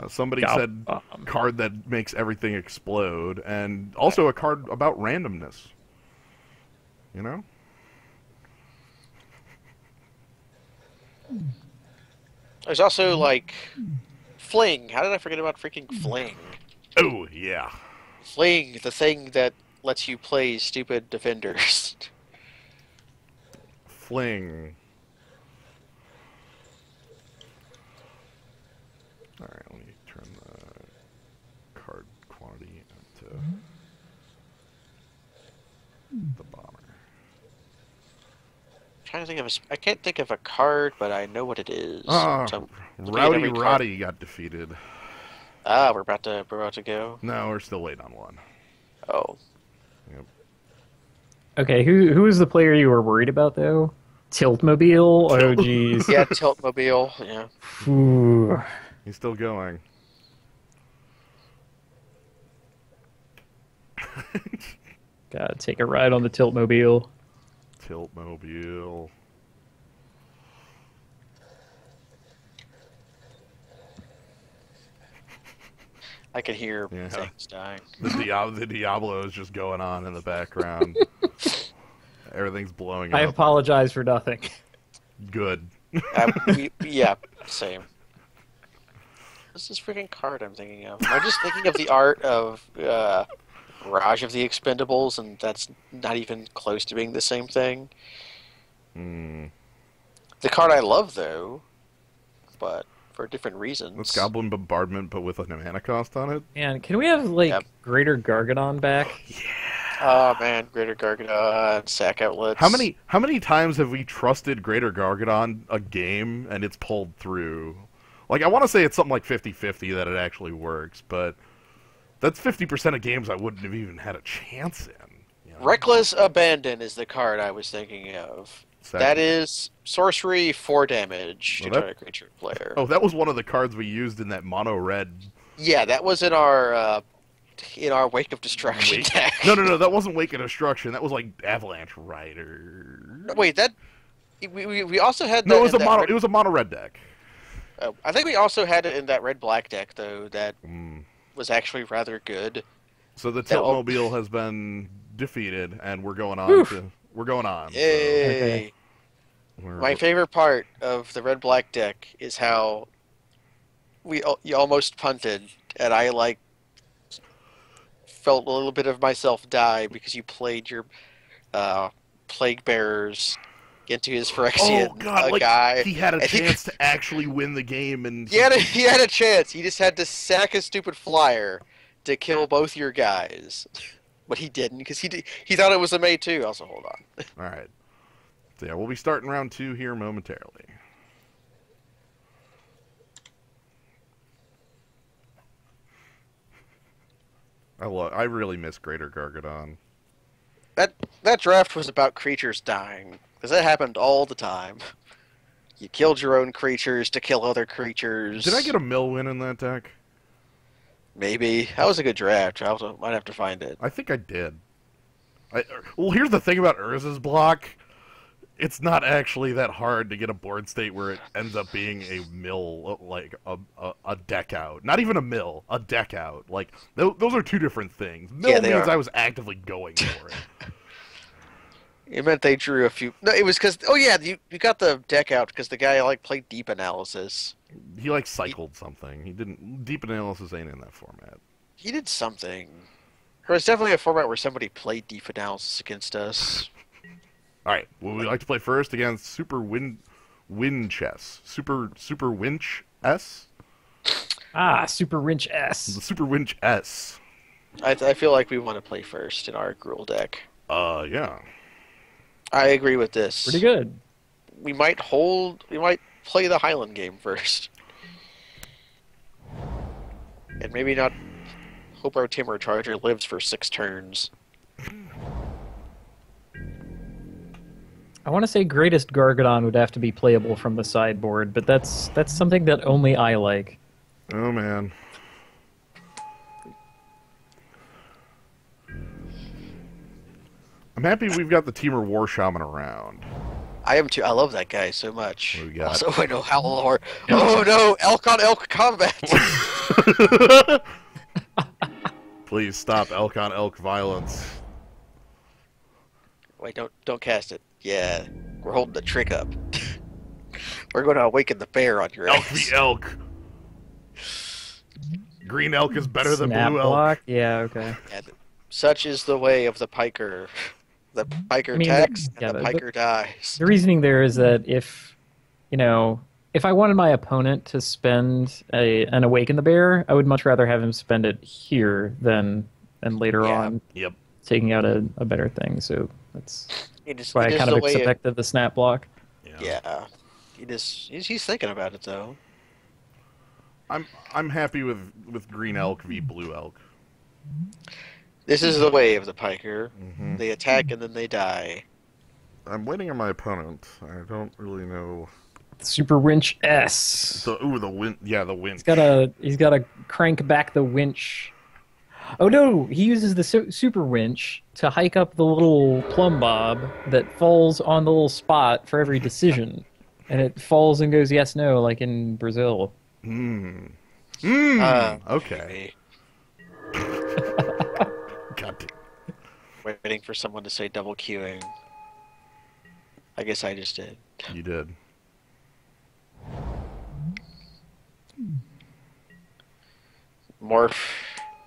Somebody said card that makes everything explode, and also a card about randomness. You know? There's also, like, Fling. How did I forget about freaking Fling? Oh, yeah. Fling, the thing that lets you play stupid defenders. Fling. Alright, let me turn the card quantity into the trying to think of I can't think of a card, but I know what it is. Ah, So, looking at Rowdy every card- Roddy got defeated. Ah, we're about to go. No, we're still waiting on one. Oh, Yep. Okay, who is the player you were worried about though? Tiltmobile? Oh jeez. yeah, Tiltmobile. Yeah. Ooh. He's still going. Gotta take a ride on the Tiltmobile. Tiltmobile. I can hear Yeah. things dying. The Diablo is just going on in the background. Everything's blowing I up. apologize for nothing. Good. Yeah, same. What's this freaking card I'm thinking of? I'm just thinking of the art of Raj of the Expendables, and that's not even close to being the same thing. Hmm. The card I love, though, but for different reasons. That's Goblin Bombardment, but with a mana cost on it. And can we have like Yep. Greater Gargadon back? Oh man, Greater Gargadon, sack outlets. How many times have we trusted Greater Gargadon a game and it's pulled through? Like, I want to say it's something like 50-50 that it actually works, but that's 50% of games I wouldn't have even had a chance in. You know? Reckless Abandon is the card I was thinking of. Second. That is sorcery 4 damage to Well, that- target creature player. Oh, that was one of the cards we used in that mono red. Yeah, that was in our Wake of Destruction Wake? deck. No, that wasn't Wake of Destruction. That was like Avalanche Rider. Wait, that we also had that. No, it was in a that mono. red- It was a mono red deck. I think we also had it in that red black deck though. That Mm. was actually rather good. So the That will- Tiltmobile has been defeated, and we're going on. Oof. We're going on. so Yay! Okay. we're- My favorite part of the red black deck is how you almost punted, and I felt a little bit of myself die because you played your plague bearers into his Phyrexian Oh god! Like guy. he had a and he- chance to actually win the game, and He had a chance. He just had to sack his stupid flyer to kill both your guys, but he didn't because he thought it was a May too. Also, hold on. All right. So yeah, we'll be starting round 2 here momentarily. I really miss Greater Gargadon. That draft was about creatures dying because that happened all the time. You killed your own creatures to kill other creatures. Did I get a mill win in that deck? Maybe that was a good draft. Might have to find it. I think I did. Well, here's the thing about Urza's block. It's not actually that hard to get a board state where it ends up being a mill, like a deck out. Not even a mill, a deck out. Like, those are two different things. Mill Yeah, they means are. I was actively going for it. It meant they drew a few. No, it was because you got the deck out because the guy played deep analysis. He, cycled something. He didn't... Deep analysis ain't in that format. He did something. There was definitely a format where somebody played deep analysis against us. Alright, would we like to play first against Super Win Chess? Super Winch S? Ah, Super Wrench The S. Super Winch S. I feel like we want to play first in our Gruul deck. Yeah. I agree with this. Pretty good. We might play the Highland game first. And maybe not hope our Timur Charger lives for 6 turns. I want to say Greatest Gargadon would have to be playable from the sideboard, but that's something that only I like. Oh, man. I'm happy we've got the Temur War Shaman around. I am too. I love that guy so much. What do we got? Also, I know Howl Lord. Oh no, elk on elk combat. Please stop elk on elk violence. Wait, don't cast it. Yeah, we're holding the trick up. We're going to awaken the bear on your Elk ass. v elk. Green elk is better than Snap blue elk. block? Yeah, okay. And such is the way of the piker. The piker I mean, attacks, yeah, and the but- piker dies. The reasoning there is that if I wanted my opponent to spend an Awaken the Bear, I would much rather have him spend it here than later Yeah. on Yep. taking out a better thing. So Why I it is kind of the way. expected the snap block. Yeah, he's thinking about it though. I'm happy with green elk v blue elk. This is the way of the piker. Mm-hmm. They attack and then they die. I'm waiting on my opponent. I don't really know. Super winch S. The wind. Yeah, the wind. He's gotta crank back the winch. Oh no, he uses the super winch to hike up the little plumb bob that falls on the little spot for every decision. And it falls and goes yes, no, like in Brazil. Okay. God damn. Waiting for someone to say double queuing. I guess I just did. You did. Morph.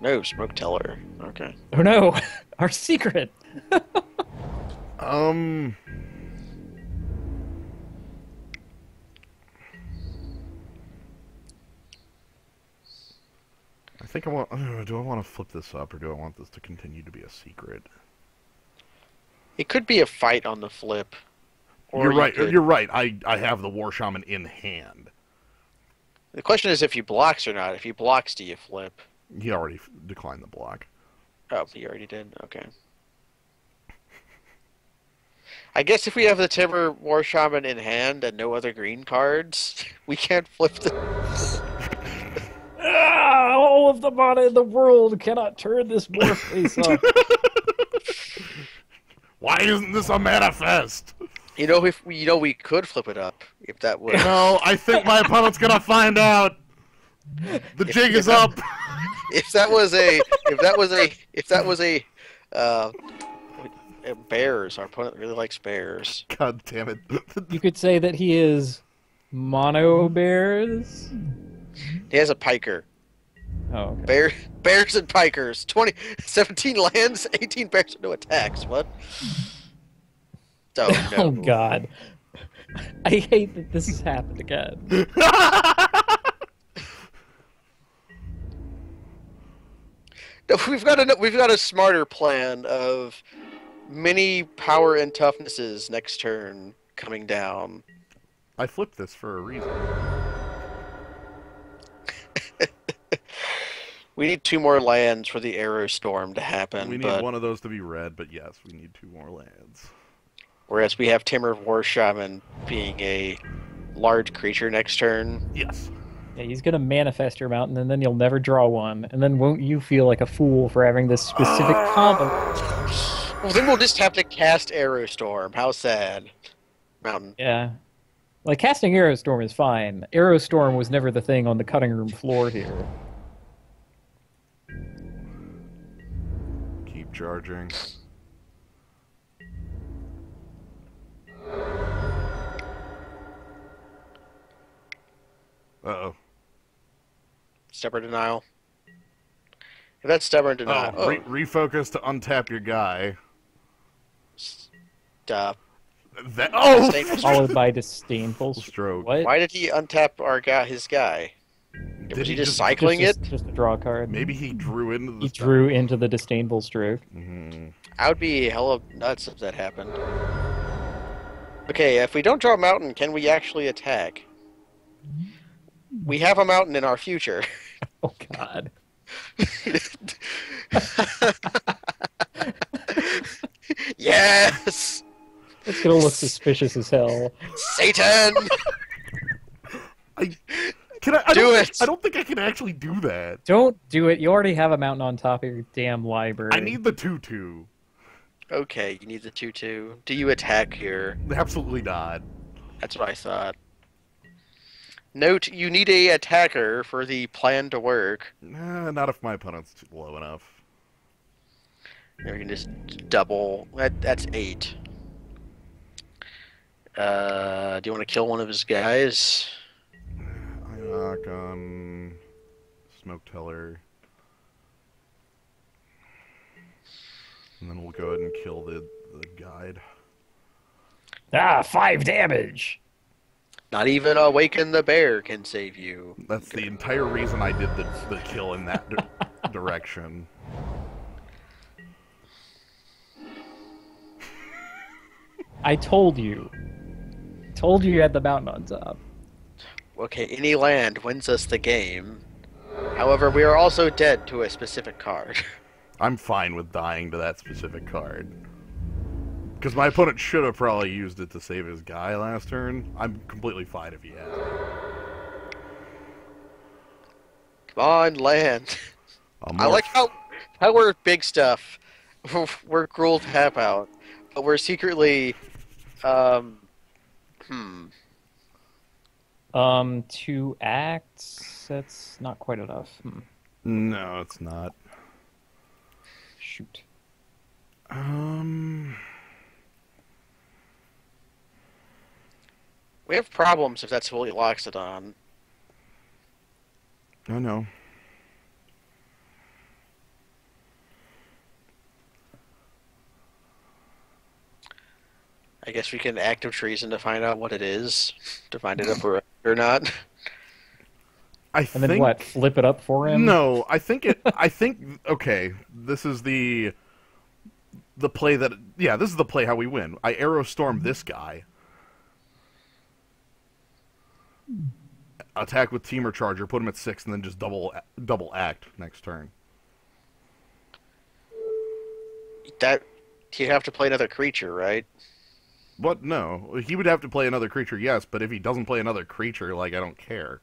No, smoke teller. Okay. Oh no, our secret. I think I want. Do I want to flip this up, or do I want this to continue to be a secret? It could be a fight on the flip. Or You're right. could- You're right. I have the War Shaman in hand. The question is if he blocks or not. If he blocks, do you flip? He already declined the block. Oh, he already did? Okay. I guess if we have the Timber War Shaman in hand and no other green cards, we can't flip the... All of the mana in the world cannot turn this morph face up. Why isn't this a manifest? we could flip it up if that would. No, I think my opponent's gonna find out. The jig is up. If that was a bears, our opponent really likes bears. God damn it. You could say that he is mono bears. He has a piker. Oh, okay. Bears and pikers. 17 lands, 18 bears, no attacks. What? Oh, no. Oh God, I hate that this has happened again. No, we've got a smarter plan of many power and toughnesses next turn coming down. I flipped this for a reason. We need 2 more lands for the Arrow Storm to happen. We need one of those to be red, but yes, we need 2 more lands. Whereas we have Timber War Shaman being a large creature next turn. Yes. Yeah, he's gonna manifest your mountain, and then you'll never draw one. And then won't you feel like a fool for having this specific combo? Well, then we'll just have to cast Arrow Storm. How sad. Mountain. Yeah. Like, casting Arrow Storm is fine. Arrow Storm was never the thing on the cutting room floor here. Keep charging. Uh-oh. Stubborn Denial. If that's Stubborn Denial... Oh, refocus to untap your guy. Stop. Oh! Followed by Disdainful Stroke. What? Why did he untap his guy? Was he just cycling it? Just a draw card. Maybe he drew into the... He drew into the Disdainful Stroke. Mm-hmm. I would be hella nuts if that happened. Okay, if we don't draw a mountain, can we actually attack? We have a mountain in our future. Oh, God. Yes! It's gonna look suspicious as hell. Satan! I Do it! I don't think I can actually do that. Don't do it. You already have a mountain on top of your damn library. I need the 2/2. Okay, you need the 2/2. Do you attack here? Absolutely not. That's what I thought. Note, you need a attacker for the plan to work. Nah, not if my opponent's low enough. You can just double. That's 8. Do you want to kill one of his guys? I knock on Smoke Teller. And then we'll go ahead and kill the guide. 5 damage. Not even Awaken the Bear can save you. That's the entire reason I did the kill in that direction. I told you. Told you had the mountain on top. Okay, any land wins us the game. However, we are also dead to a specific card. I'm fine with dying to that specific card. Because my opponent should have probably used it to save his guy last turn. I'm completely fine if he has. Come on, land. A I like morph. how we're big stuff. We're cruel tap out, but we're secretly um hmm. 2 acts. That's not quite enough. No, it's not. Shoot. We have problems if that's fully Loxodon. I know. I guess we can active treason to find out what it is, to find it if we're or not. I And think. then what? Flip it up for him? No, I think it. I think. Okay, this is the play that. Yeah, this is the play how we win. I arrow storm this guy. Attack with Teamer Charger, put him at 6, and then just double act next turn. That you have to play another creature, right? But no, he would have to play another creature, yes. But if he doesn't play another creature, like I don't care.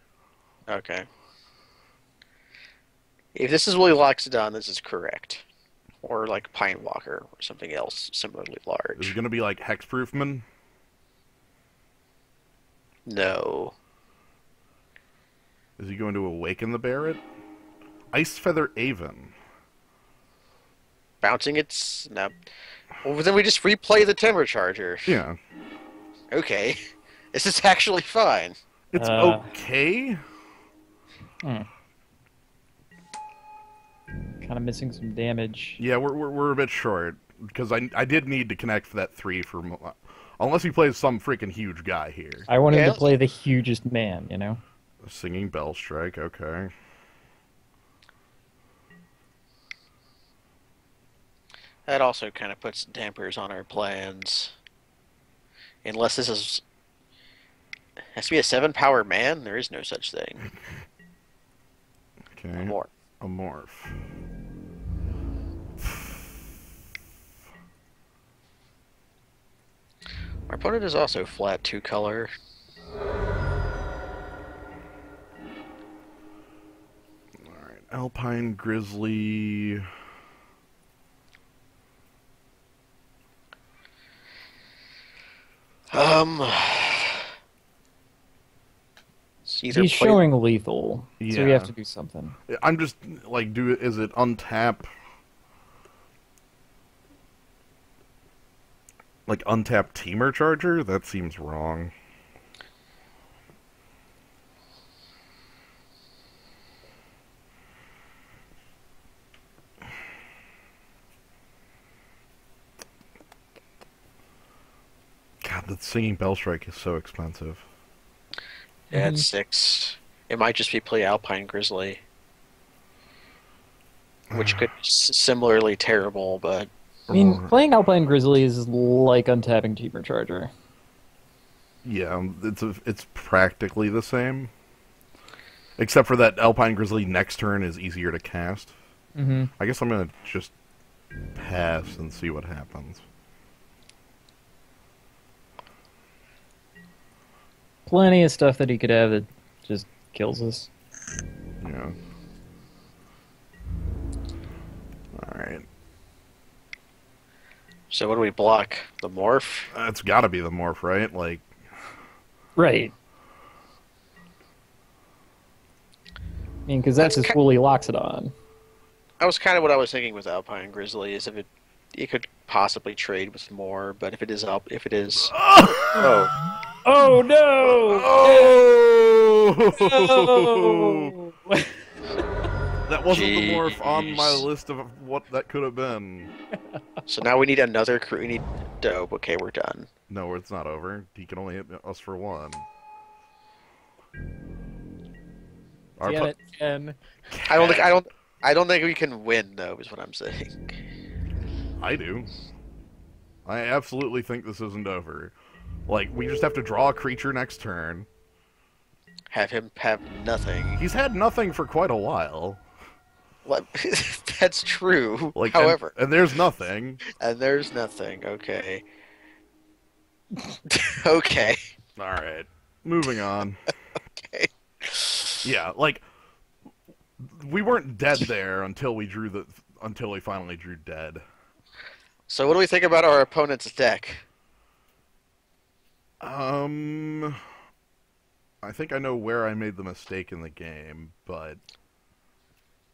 Okay. If this is Willy Loxodon, this is correct. Or like Pine Walker or something else similarly Is large. he gonna be like Hexproofman? No. Is he going to awaken the Barret? Ice Feather Avon. Bouncing its no. Well, then we just replay the Timber Charger. Yeah, Okay. This is actually fine. it's Uh. okay. Kind of missing some damage. Yeah, we're a bit short because I did need to connect for that 3 for unless he plays some freaking huge guy here. I wanted Yeah. to play the hugest man, you know? Singing Bell Strike, okay. That also kind of puts dampers on our plans. Unless this is has to be a 7-power man, there is no such thing. Okay. More. A morph. Our opponent is also flat 2-color. Alright. Alpine Grizzly. It's either He's play- showing lethal, so we Yeah. have to do something. I'm just like, is it untap? Like untap Teamer Charger? That seems wrong. God, that Singing Bell Strike is so expensive. Yeah, it's 6. It might just be play Alpine Grizzly. Which could be similarly terrible, but I mean, playing Alpine Grizzly is like untapping Teamer Charger. Yeah, it's practically the same, except for that Alpine Grizzly next turn is easier to cast. Mm-hmm. I guess I'm gonna just pass and see what happens. Plenty of stuff that he could have that just kills us. Yeah. All right. so what do we block? The morph? It's got to be the morph, right? Like, Right. I mean, because that's his fully Loxodon. That was kind of what I was thinking with Alpine Grizzly, is if it could possibly trade with more, but if it is oh. Oh no! oh! No! That wasn't the morph on my Jeez. list of what that could have been. So now we need another crew. We need dope. Okay, we're done. No, it's not over. He can only hit us for 1. Our Damn pu- it, Ken. I don't think we can win though. Is what I'm saying. I do. I absolutely think this isn't over. Like, we just have to draw a creature next turn. Have him have nothing. He's had nothing for quite a while. What? That's true. Like, However, and there's nothing. and there's nothing. Okay. Okay. All right, moving on. Okay. Yeah, like we weren't dead there until we finally drew dead. So, what do we think about our opponent's deck? I think I know where I made the mistake in the game, but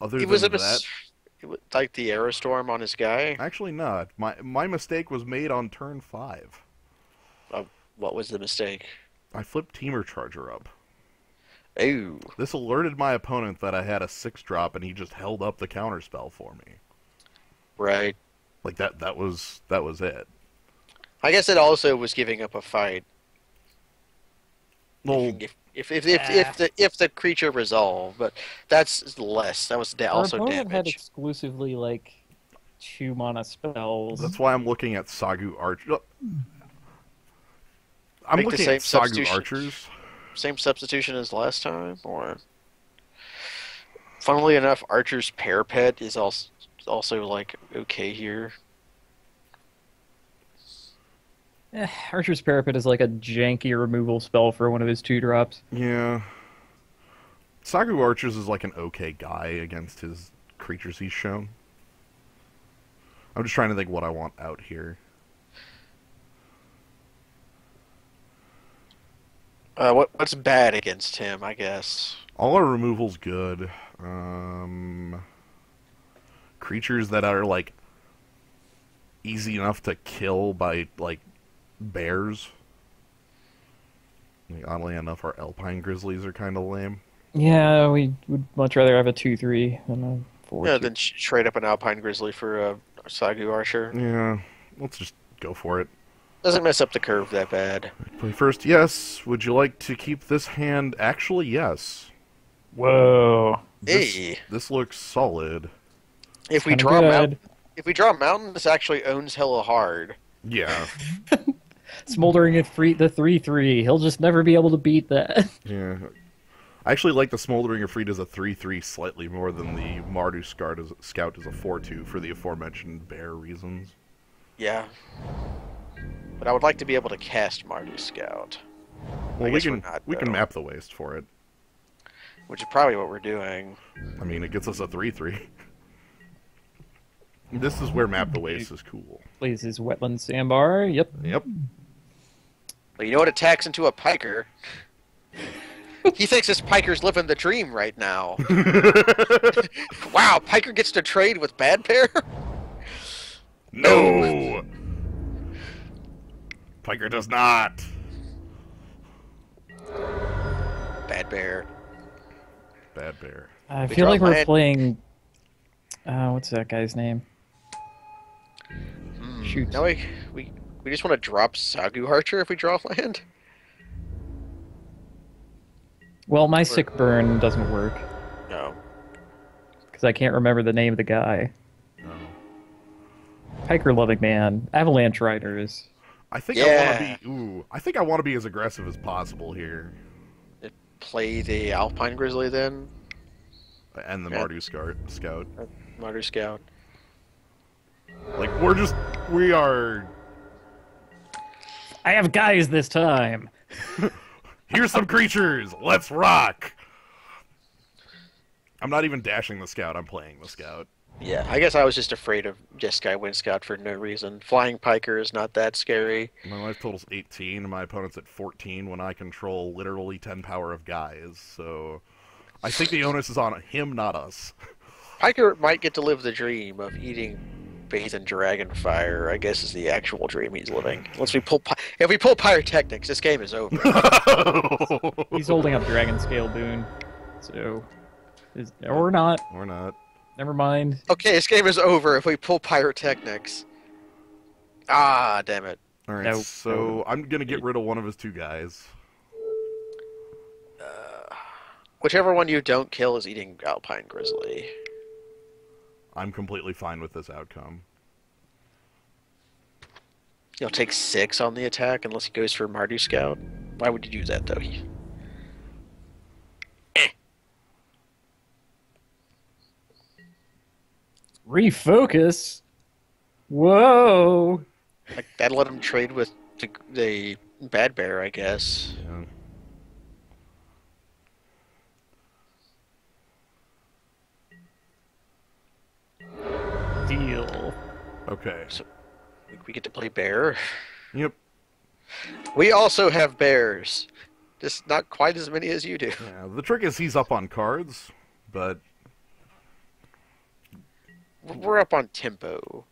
other He than was that, like the Aerostorm on his guy. actually not. My mistake was made on turn 5. What was the mistake? I flipped Teamer Charger up. Ooh. This alerted my opponent that I had a 6-drop, and he just held up the counterspell for me. Right. Like that was it. I guess it also was giving up a fight. Well, If the creature resolved, but that's less. That was Our also opponent had damage. exclusively like 2 mana spells. that's why I'm looking at Sagu Archer. I'm Make the looking same at Sagu substitution. Archers. Same substitution as last time, or funnily enough, Archer's Parapet is also like okay here. Archer's Parapet is like a janky removal spell for one of his 2-drops. Yeah. Sagu Archers is like an okay guy against his creatures he's shown. I'm just trying to think what I want out here. What's bad against him? I guess. All our removal's good. Creatures that are like easy enough to kill by like bears. Like, oddly enough, our Alpine Grizzlies are kind of lame. Yeah, we would much rather have a 2/3 than a 4/2. Yeah, then trade up an Alpine Grizzly for a Sagu Archer. Yeah, let's just go for it. Doesn't mess up the curve that bad. Play first, yes. Would you like to keep this hand? Actually, yes. Whoa. Hey, This looks solid. if we Kinda draw good. a mountain, this actually owns hella hard. Yeah, Smoldering the 3/3. He'll just never be able to beat that. yeah. I actually like the Smoldering Efreet as a 3/3 slightly more than the Mardu Scout as a 4/2 for the aforementioned bear reasons. Yeah. But I would like to be able to cast Mardu Scout. Well, guess we're not, we can though. map the waste for it. Which is probably what we're doing. I mean, it gets us a 3/3. This is where map the waste is cool. Plays his Wetland Sandbar. Yep. Yep. But you know what attacks into a piker? He thinks this piker's living the dream right now. Wow, piker gets to trade with Bad Bear? No! Piker does not. Bad Bear. Bad bear. I We feel draw like we're land. playing. What's that guy's name? Shoot. Now we just want to drop Sagu Archer if we draw land? Well, my sick burn doesn't work No. because I can't remember the name of the guy. No. Hiker Loving Man, Avalanche Riders. I think Yeah. I want to be. Ooh, I think I want to be as aggressive as possible here, Play the Alpine Grizzly then? and the Yeah. Mardu Scout. Mardu Scout. Like we are. I have guys this time. Here's some creatures. Let's rock. I'm not even dashing the Scout. I'm playing the Scout. Yeah, I guess I was just afraid of Jeskai Wind Scout for no reason. Flying Piker is not that scary. My life total's 18, and my opponent's at 14 when I control literally 10 power of guys, so I think the onus is on him, not us. Piker might get to live the dream of eating Bathe in Dragonfire, I guess is the actual dream he's living. If we pull Pyrotechnics, this game is over. He's holding up Dragon Scale Boon, so or not. Or not. Never mind. Okay, this game is over if we pull Pyrotechnics. Ah, damn it. Alright, No. so I'm gonna get rid of one of his 2 guys. Whichever one you don't kill is eating Alpine Grizzly. I'm completely fine with this outcome. He'll take 6 on the attack unless he goes for Mardu Scout. Why would you do that though? Refocus. Whoa. Like that'll let him trade with the Bad Bear, I guess. Yeah. Deal. Okay. So we get to play bear. Yep. We also have bears, just not quite as many as you do. Yeah. The trick is he's up on cards, but We're up on tempo.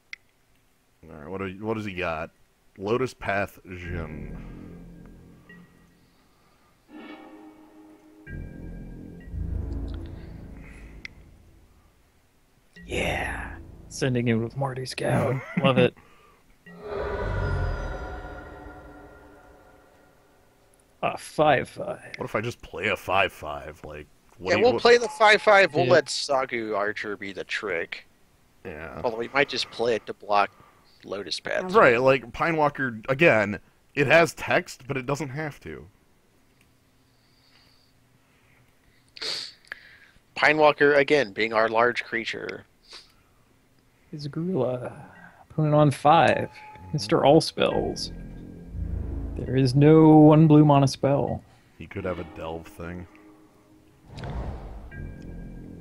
all right. What does he got? Lotus Path Jin. Yeah. Sending in with Marty Scout. Love it. A 5/5. What if I just play a 5/5? Like, what Yeah, do we'll what- play the 5/5. We'll Yeah. let Sagu Archer be the trick. Yeah. Although we might just play it to block Lotus Path. Right, like Pine Walker again. It has text, but it doesn't have to. Pine Walker again being our large creature. Is Grula. Opponent on 5. Mr. All Spells. There is no 1 blue mana spell. He could have a delve thing.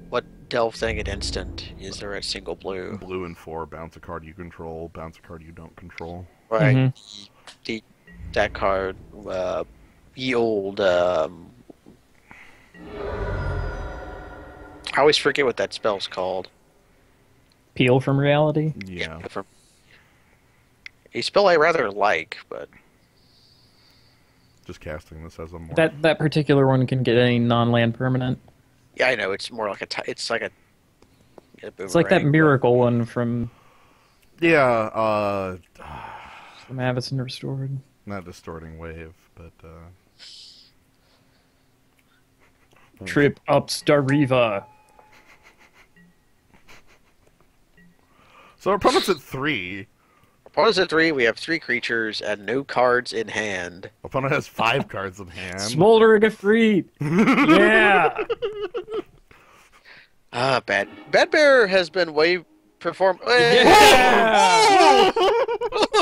What delve thing at instant is there a single blue? Blue and 4, bounce a card you control, bounce a card you don't control. Right. That card, the old. I always forget what that spell's called. Peel from reality. Yeah. From a spell I rather like, but Just casting this as a more. That particular one can get any non-land permanent. yeah, I know it's more like it's like a It's like that boomerang, miracle one from Yeah, Avacyn Restored. not distorting wave, but Trip up Stariva. so our opponent's at 3. Opponents at 3, we have 3 creatures and no cards in hand. Opponent has 5 cards in hand. Smoldering Efreet. Yeah. Bad Bear has been way performed. Yeah.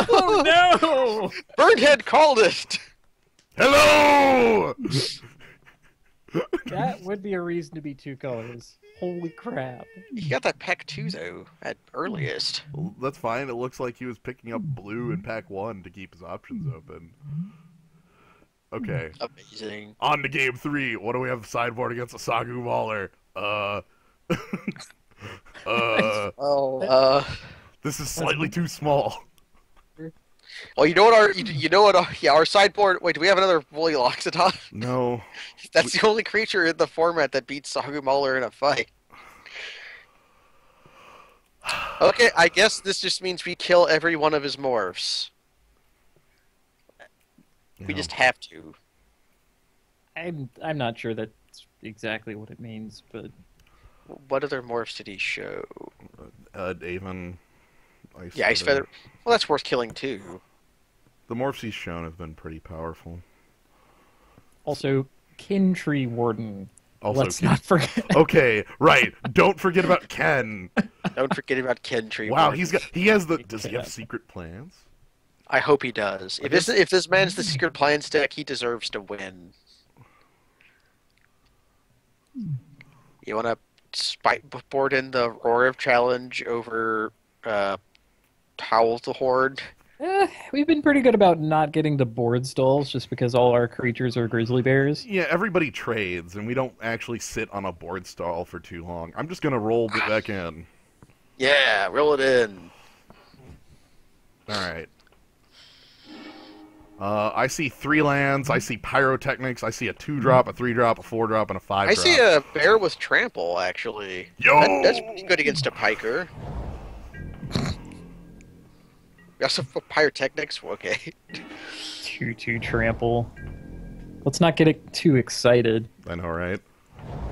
Oh no! Birdhead called it. Hello. That would be a reason to be 2 colors. Holy crap. He got that pack 2 though at earliest. Well, that's fine. It looks like he was picking up blue in pack 1 to keep his options open. Okay. Amazing. On to game 3. What do we have sideboard against a Sagu Mauler? This is slightly too small. Well, you know what our sideboard. Wait, do we have another Woolly Loxodon? No. That's the only creature in the format that beats Sagu Mauler in a fight. Okay, I guess this just means we kill every one of his morphs. We just have to. I'm not sure that's exactly what it means, but What other morphs did he show? Avon. Yeah, Ice Feather. Well, that's worth killing too. The morphs he's shown have been pretty powerful. also Kin Tree Warden. Also, Let's not forget. Okay, right. Don't forget about Ken. Don't forget about Kentree. Wow, Warden. he has the. Does he have secret plans? I hope he does. If this man's the secret plans deck, he deserves to win. You want to board in the Roar of Challenge over Howl the Horde? We've been pretty good about not getting the board stalls just because all our creatures are grizzly bears. Yeah, everybody trades, and we don't actually sit on a board stall for too long. I'm just gonna roll it back in. Yeah, roll it in. All right. I see 3 lands. I see pyrotechnics. I see a 2-drop, a 3-drop, a 4-drop, and a 5-drop. I see a bear with trample, actually. Yo! That's pretty good against a piker. We also have pyrotechnics. Okay. 2/2 trample. Let's not get it too excited. I know, right?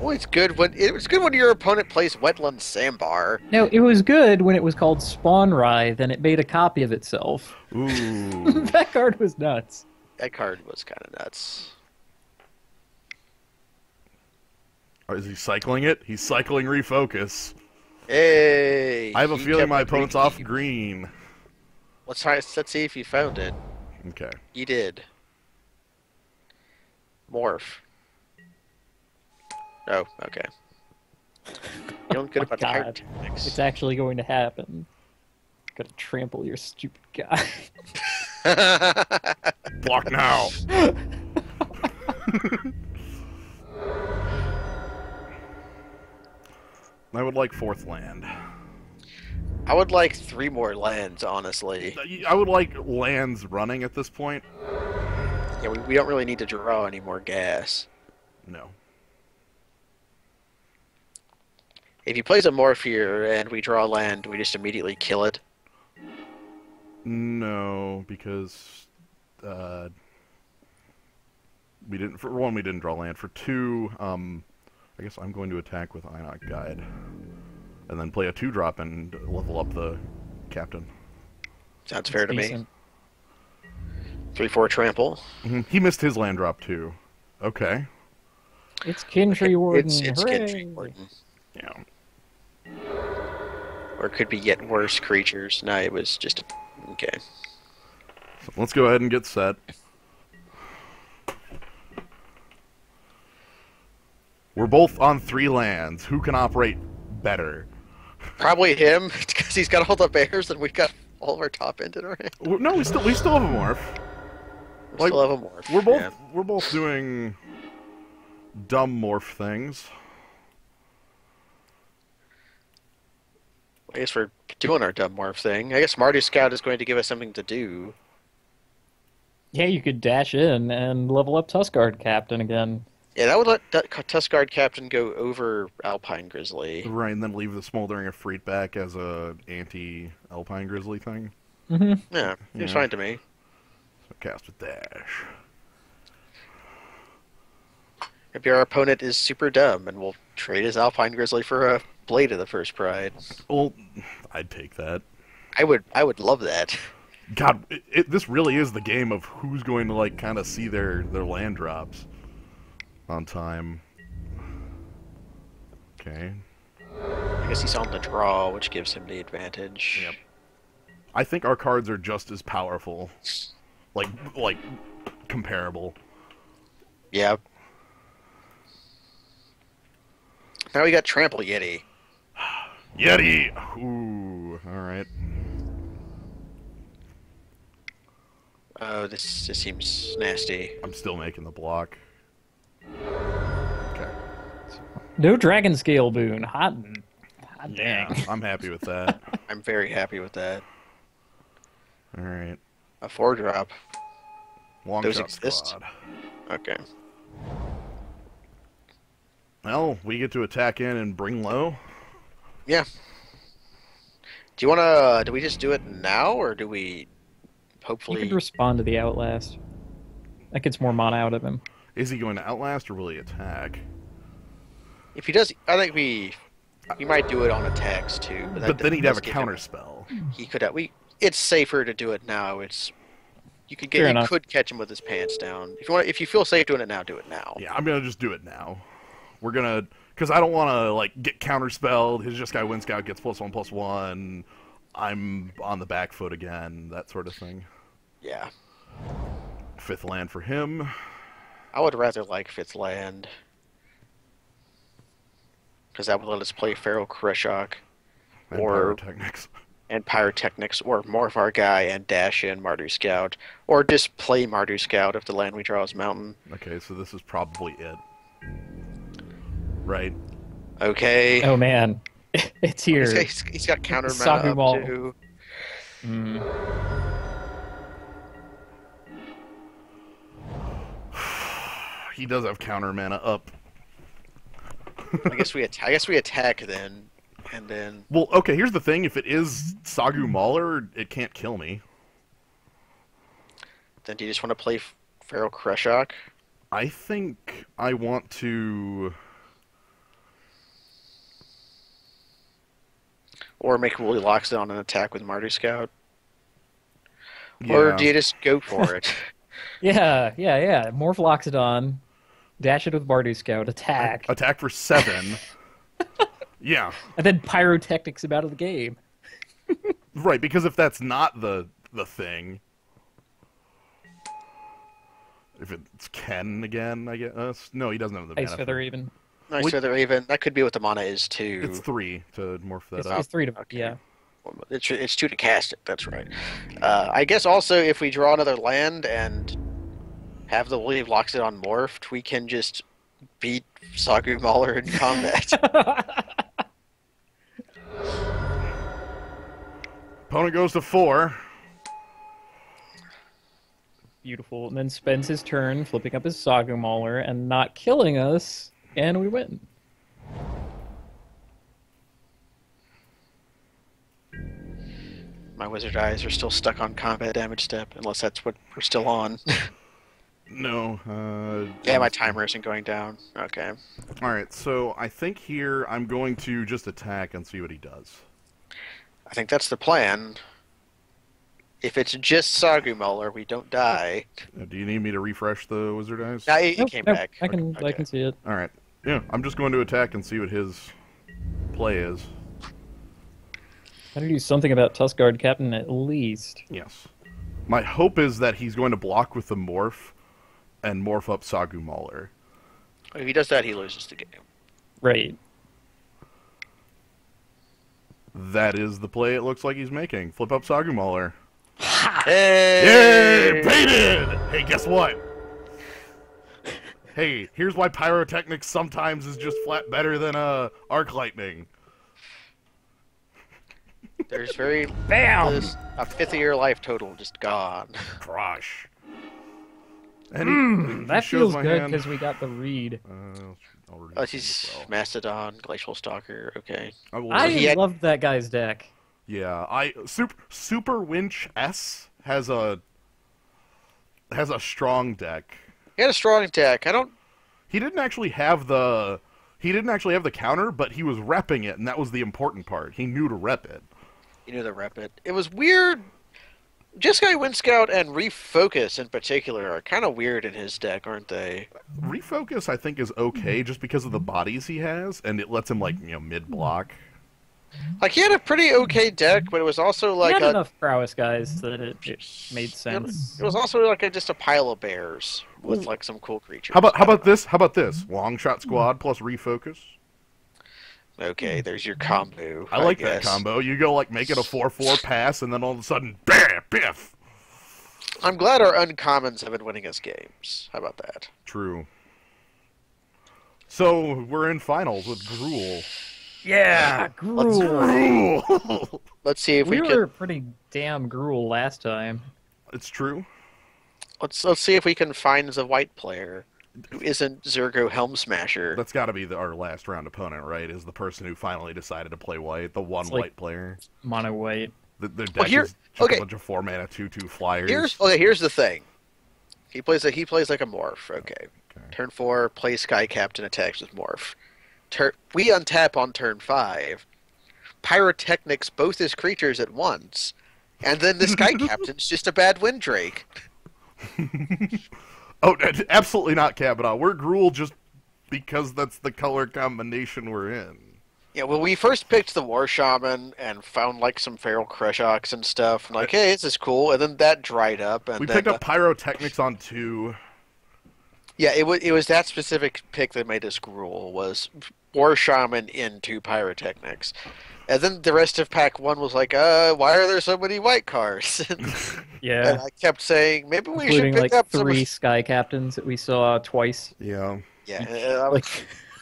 Well, it's good when your opponent plays Wetland Sandbar. No, it was good when it was called Spawn Writhe and it made a copy of itself. Ooh. That card was nuts. That card was kind of nuts. Is he cycling it? He's cycling Refocus. Hey! I have a he feeling kept my the opponent's green. off green. Let's see if you found it. Okay. You did. Morph. Oh, okay. Feeling good about the card God. techniques. It's actually going to happen. Gotta trample your stupid guy. Block now. I would like 4th land. I would like 3 more lands, honestly. I would like lands running at this point. Yeah, we don't really need to draw any more gas. No. If he plays a Morph here and we draw land, we just immediately kill it. No, because we didn't. For one, we didn't draw land. For 2, I guess I'm going to attack with Inoc Guide, and then play a 2-drop and level up the captain. Sounds fair to me. Decent. 3/4 trample. He missed his land drop too. Okay. It's Kintree Warden. It's Hooray! Gentry Warden. Yeah. Or it could be yet worse creatures. No, it was just okay. So let's go ahead and get set. We're both on 3 lands. Who can operate better? Probably him, because he's got all the bears and we've got all of our top end in our hand. No, we still have a morph. We still have a morph. We're both doing dumb morph things. I guess we're doing our dumb morph thing. I guess Mardu Scout is going to give us something to do. Yeah, you could dash in and level up Tuskguard Captain again. Yeah, that would let Tuskguard Captain go over Alpine Grizzly. Right, and then leave the Smoldering Efreet back as a anti-Alpine Grizzly thing. Yeah, it's fine to me. So cast with dash. Maybe our opponent is super dumb and we'll trade his Alpine Grizzly for a Blade of the First Pride. Well, I'd take that. I would love that. God, this really is the game of who's going to like kind of see their land drops on time. Okay. I guess he's on the draw, which gives him the advantage. Yep. I think our cards are just as powerful, like comparable. Yeah. Now we got Trample Yeti. Yeti. Ooh. All right. Oh, this just seems nasty. I'm still making the block. Okay. No Dragon Scale Boon. Hot Yeah, dang. I'm happy with that. I'm very happy with that. All right. A 4-drop. Long Those shot exist? squad. Okay. Well, we get to attack in and bring low. Yeah. Do we just do it now, or do we You hopefully... could respond to the Outlast. That gets more mana out of him. Is he going to outlast or will he attack? If he does, I think we might do it on attacks too. But then he'd have a does give counter him- spell. He could have. It's safer to do it now. You Fair you enough. could catch him with his pants down. If you feel safe doing it now, do it now. Yeah, I'm gonna just do it now. We're gonna, because I don't want to like get counterspelled. His just guy wind scout gets +1/+1. I'm on the back foot again. That sort of thing. Yeah. 5th land for him. I would rather like 5th land. Because that would let us play Feral Kreshok And Or- pyrotechnics. and Pyrotechnics, or Morph our guy and dash in Mardu Scout. Or just play Mardu Scout if the land we draw is Mountain. Okay, so this is probably it. Right. Okay. Oh man, it's here. He's got counter mana Sagu up Ball. too. He does have counter mana up. I guess we attack then, and then Well, okay, here's the thing. If it is Sagu Mauler, it can't kill me. do you just want to play Feral Kreshok? I think I want to Or make Wooly Loxodon an attack with Mardu Scout. Yeah. Or do you just go for it? Yeah. Morph Loxodon, dash it with Bardu Scout, attack, Attack for 7. Yeah. and then Pyrotechnics him out of the game. Right, because if that's not the thing... If it's Ken again, I guess. No, he doesn't have the Ice mana. Feather even. Nice Feather even. That could be what the mana is too. It's 3 to morph that It's, up. it's 3 to Okay. yeah. It's 2 to cast it. That's right. I guess also if we draw another land and have the Wave Loxodon morphed, we can just beat Sagu Mauler in combat. Opponent goes to 4. Beautiful, and then spends his turn flipping up his Saga Mauler and not killing us, and we win. My wizard eyes are still stuck on combat damage step, unless that's what we're still on. No. Yeah, my timer isn't going down. Okay. Alright, so I think here I'm going to just attack and see what he does. I think that's the plan. If it's just Sagu Mauler, we don't die. Do you need me to refresh the wizard eyes? Now it Nope, came nope, back. I can Okay. see it. Alright. Yeah, I'm just going to attack and see what his play is. Gotta do something about Tuskguard Captain at least. Yes. My hope is that he's going to block with the morph and morph up Sagu Mauler. If he does that, he loses the game. Right. That is the play it looks like he's making. Flip up Sagu Mauler. Hey! Yay! Baited! Hey, guess what? Hey, here's why Pyrotechnics sometimes is just flat better than Arc Lightning. There's very Bam! there's a fifth of your life total just gone. Crush. And That shows feels my good hand. because we got the read. I'll reduce Oh, him he's as well. Mastodon, Glacial Stalker. Okay. I will I he had- loved that guy's deck. Yeah, Super Winch S has a strong deck. He had a strong attack. He didn't actually have the counter, but he was repping it, and that was the important part. He knew to rep it. You knew the rep it. It was weird. Jeskai Wind Scout and Refocus in particular are kind of weird in his deck, aren't they? Refocus, I think, is okay just because of the bodies he has, and it lets him mid block. Like he had a pretty okay deck, but it was also He like had enough prowess guys that it made it sense. was also like just a pile of bears with like some cool creatures. How about this? How about this? Long shot squad plus refocus. Okay, there's your combo. I like that guess. combo. You go make it a 4/4 pass, and then all of a sudden, bam, biff. I'm glad our uncommons have been winning us games. How about that? True. So we're in finals with Gruul. Yeah, Gruul. Gruul. Let's see if We we were can. pretty damn Gruul last time. It's true. Let's see if we can find the white player who isn't Zergo Helm Smasher. That's got to be our last round opponent, right? Is the person who finally decided to play white, the one like- white player. Mono white. Their deck Well, here- is just okay. a bunch of 4-mana 2/2 flyers. Here's the thing. He plays like a morph. Okay. Turn 4, play Sky Captain, attacks with morph. We untap on turn 5. Pyrotechnics both his creatures at once, and then the Sky Captain's just a bad Windrake. Oh, absolutely not Kavanaugh. We're Gruul just because that's the color combination we're in. Yeah, well, we first picked the War Shaman and found like some Feral Kreshaks and stuff. And like, hey, this is cool. And then that dried up. And We then, picked up Pyrotechnics on 2. yeah, it was that specific pick that made us Gruul was War Shaman into Pyrotechnics. And then the rest of pack 1 was like, why are there so many white cards? And Yeah, I kept saying, maybe we including should pick like up some. 3 Sky Captains that we saw twice. Yeah. Yeah,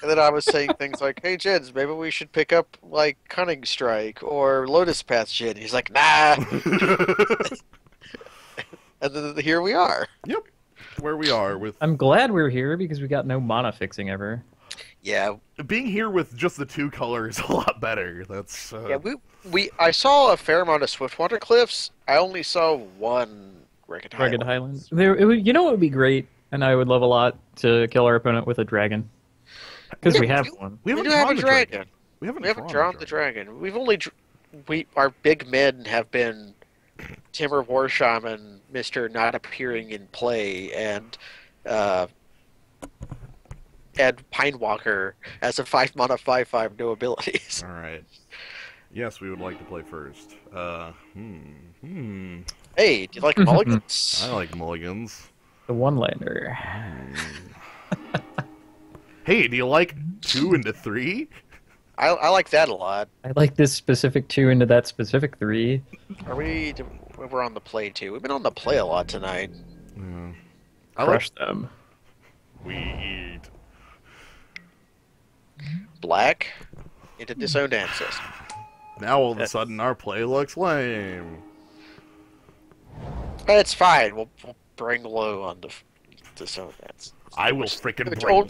and then I was saying things like, hey, Jens, maybe we should pick up like Cunning Strike or Lotus Path Jin. He's like, nah. And then here we are. Yep. Where we are with I'm glad we're here because we got no mana fixing ever. Yeah, being here with just the 2 colors is a lot better. That's yeah. I saw a fair amount of Swiftwater Cliffs. I only saw one Rugged Rugged Highlands. Highlands. You know what would be great, and I would love a lot to kill our opponent with a dragon. Because we have one. we We haven't do have drawn a the dragon. We haven't We haven't drawn the dragon. We've only our big men have been Timur War Shaman, Mister Not Appearing in Play, uh, and Pinewalker as a 5-mana 5/5 no abilities. All right. Yes, we would like to play first. Hey, do you like mulligans? I like mulligans. The one-lander. Hey, do you like 2 into 3? I like that a lot. I like this specific 2 into that specific 3. We're on the play too. We've been on the play a lot tonight. Yeah. I Crush like them. weed. Black into Disowned Ancestor. Now all of a sudden our play looks lame. It's fine. We'll bring low on the Disowned Ancestor. I will frickin' Which bring.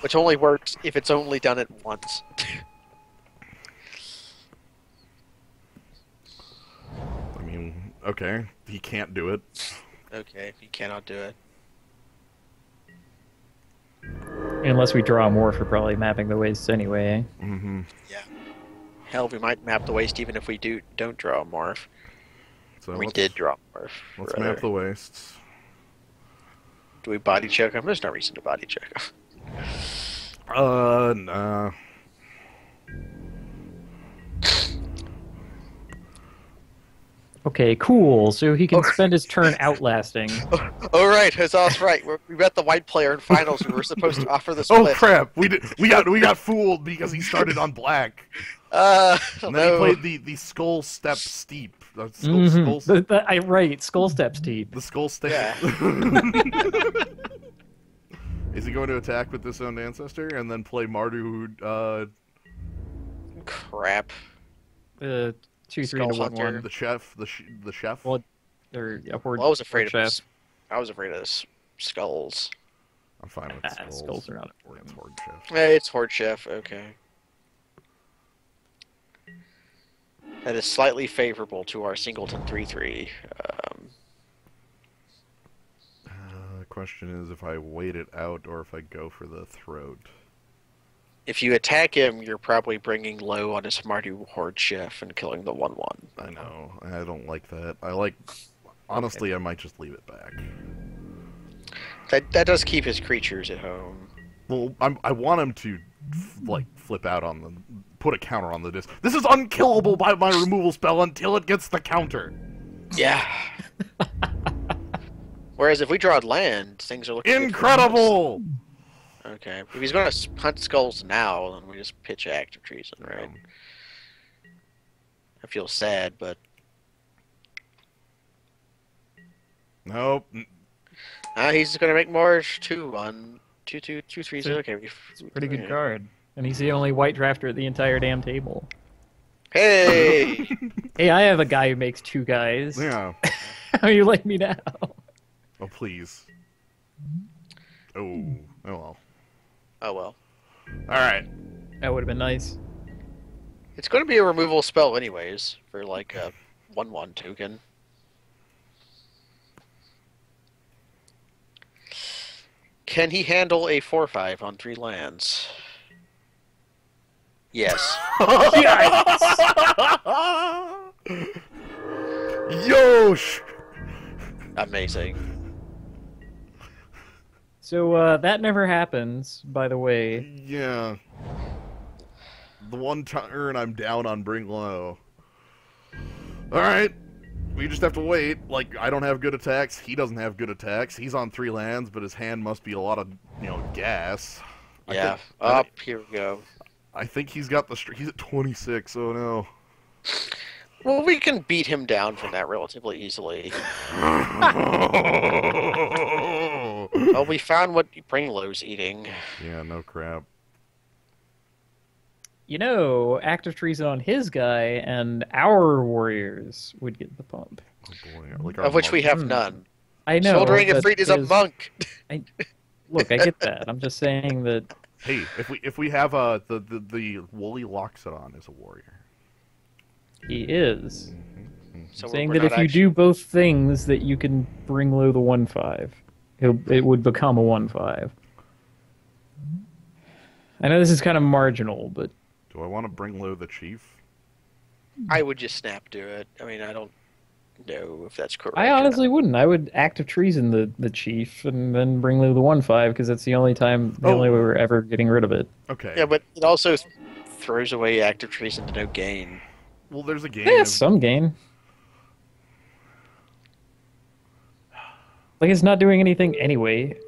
Which only works if it's only done it once. I mean, okay, he can't do it. Okay, you cannot do it. Unless we draw more for probably mapping the wastes anyway. Mm-hmm. Yeah. Hell, we might map the waste even if we don't draw a morph. So We did draw a morph. Let's rather. map the wastes. Do we body check them? There's no reason to body check them. Nah. Okay, cool. So he can spend his turn outlasting. Oh right, that's right. We met the white player in finals. We were supposed to offer the Oh split. crap! We got fooled because he started on black, and then no. he played the skull step steep. The skull, Mhm. Right, skull steps deep. the skull step. Yeah. Is he going to attack with Disowned Ancestor and then play Mardu, Crap. 2, 3 Skull to 1, Hunter. 1. the chef, the chef? Well, or a horde. Well, I was afraid horde of chef. I was afraid of skulls. I'm fine with skulls. Skulls are not It's important. horde chef. Hey, it's Horde Chef. Okay. That is slightly favorable to our Singleton 3/3. Question is if I wait it out or if I go for the throat. If you attack him, you're probably bringing low on his Mardu Horde Chef and killing the 1/1. I know. I don't like that. Honestly, I might just leave it back. That does keep his creatures at home. Well, I want him to, flip out on the... Put a counter on the disc. This is unkillable by my removal spell until it gets the counter. Yeah. Whereas if we draw land, things are looking good for us. Incredible! Okay. If he's going to hunt skulls now, then we just pitch Active Treason, right? I feel sad, but... Nope. he's going to make Marge 2 on 2/2/2/3. Okay. It's a pretty good card. And he's the only white drafter at the entire damn table. Hey! Hey, I have a guy who makes 2 guys. Yeah. How you like me now? Oh, please. Oh. Oh, well. Oh well. Alright. That would have been nice. It's going to be a removal spell anyways, for like a 1/1 token. Can he handle a 4/5 on 3 lands? Yes. Yosh! Amazing. So, that never happens, by the way. Yeah. The one turn I'm down on Bring Low. Alright. We just have to wait. Like, I don't have good attacks. He doesn't have good attacks. He's on 3 lands, but his hand must be a lot of, gas. Yeah. Here we go. I think he's got the... He's at 26. Oh, no. Well, we can beat him down from that relatively easily. Well, we found what Bringlow's eating. Yeah, no crap. You know, Active Treason on his guy, and our warriors would get the pump. Oh, boy. Like Of which we have none. I know. Shouldering but Ifrit is a there's- monk. Look, I get that. I'm just saying that Hey, if we have the Woolly Loxodon as a warrior. he is. So Saying we're that not if you actually- do both things, that you can bring low the 1/5. It would become a 1/5. I know this is kind of marginal, but Do I want to bring low the chief? I would just snap to it. I mean, I don't know if that's correct. I or not. honestly wouldn't. I would active treason the chief and then bring the 1/5 because that's the only way we're ever getting rid of it. Okay. Yeah, but it also throws away active treason to no gain. Well, there's a game. Yeah, some gain. Like, it's not doing anything anyway.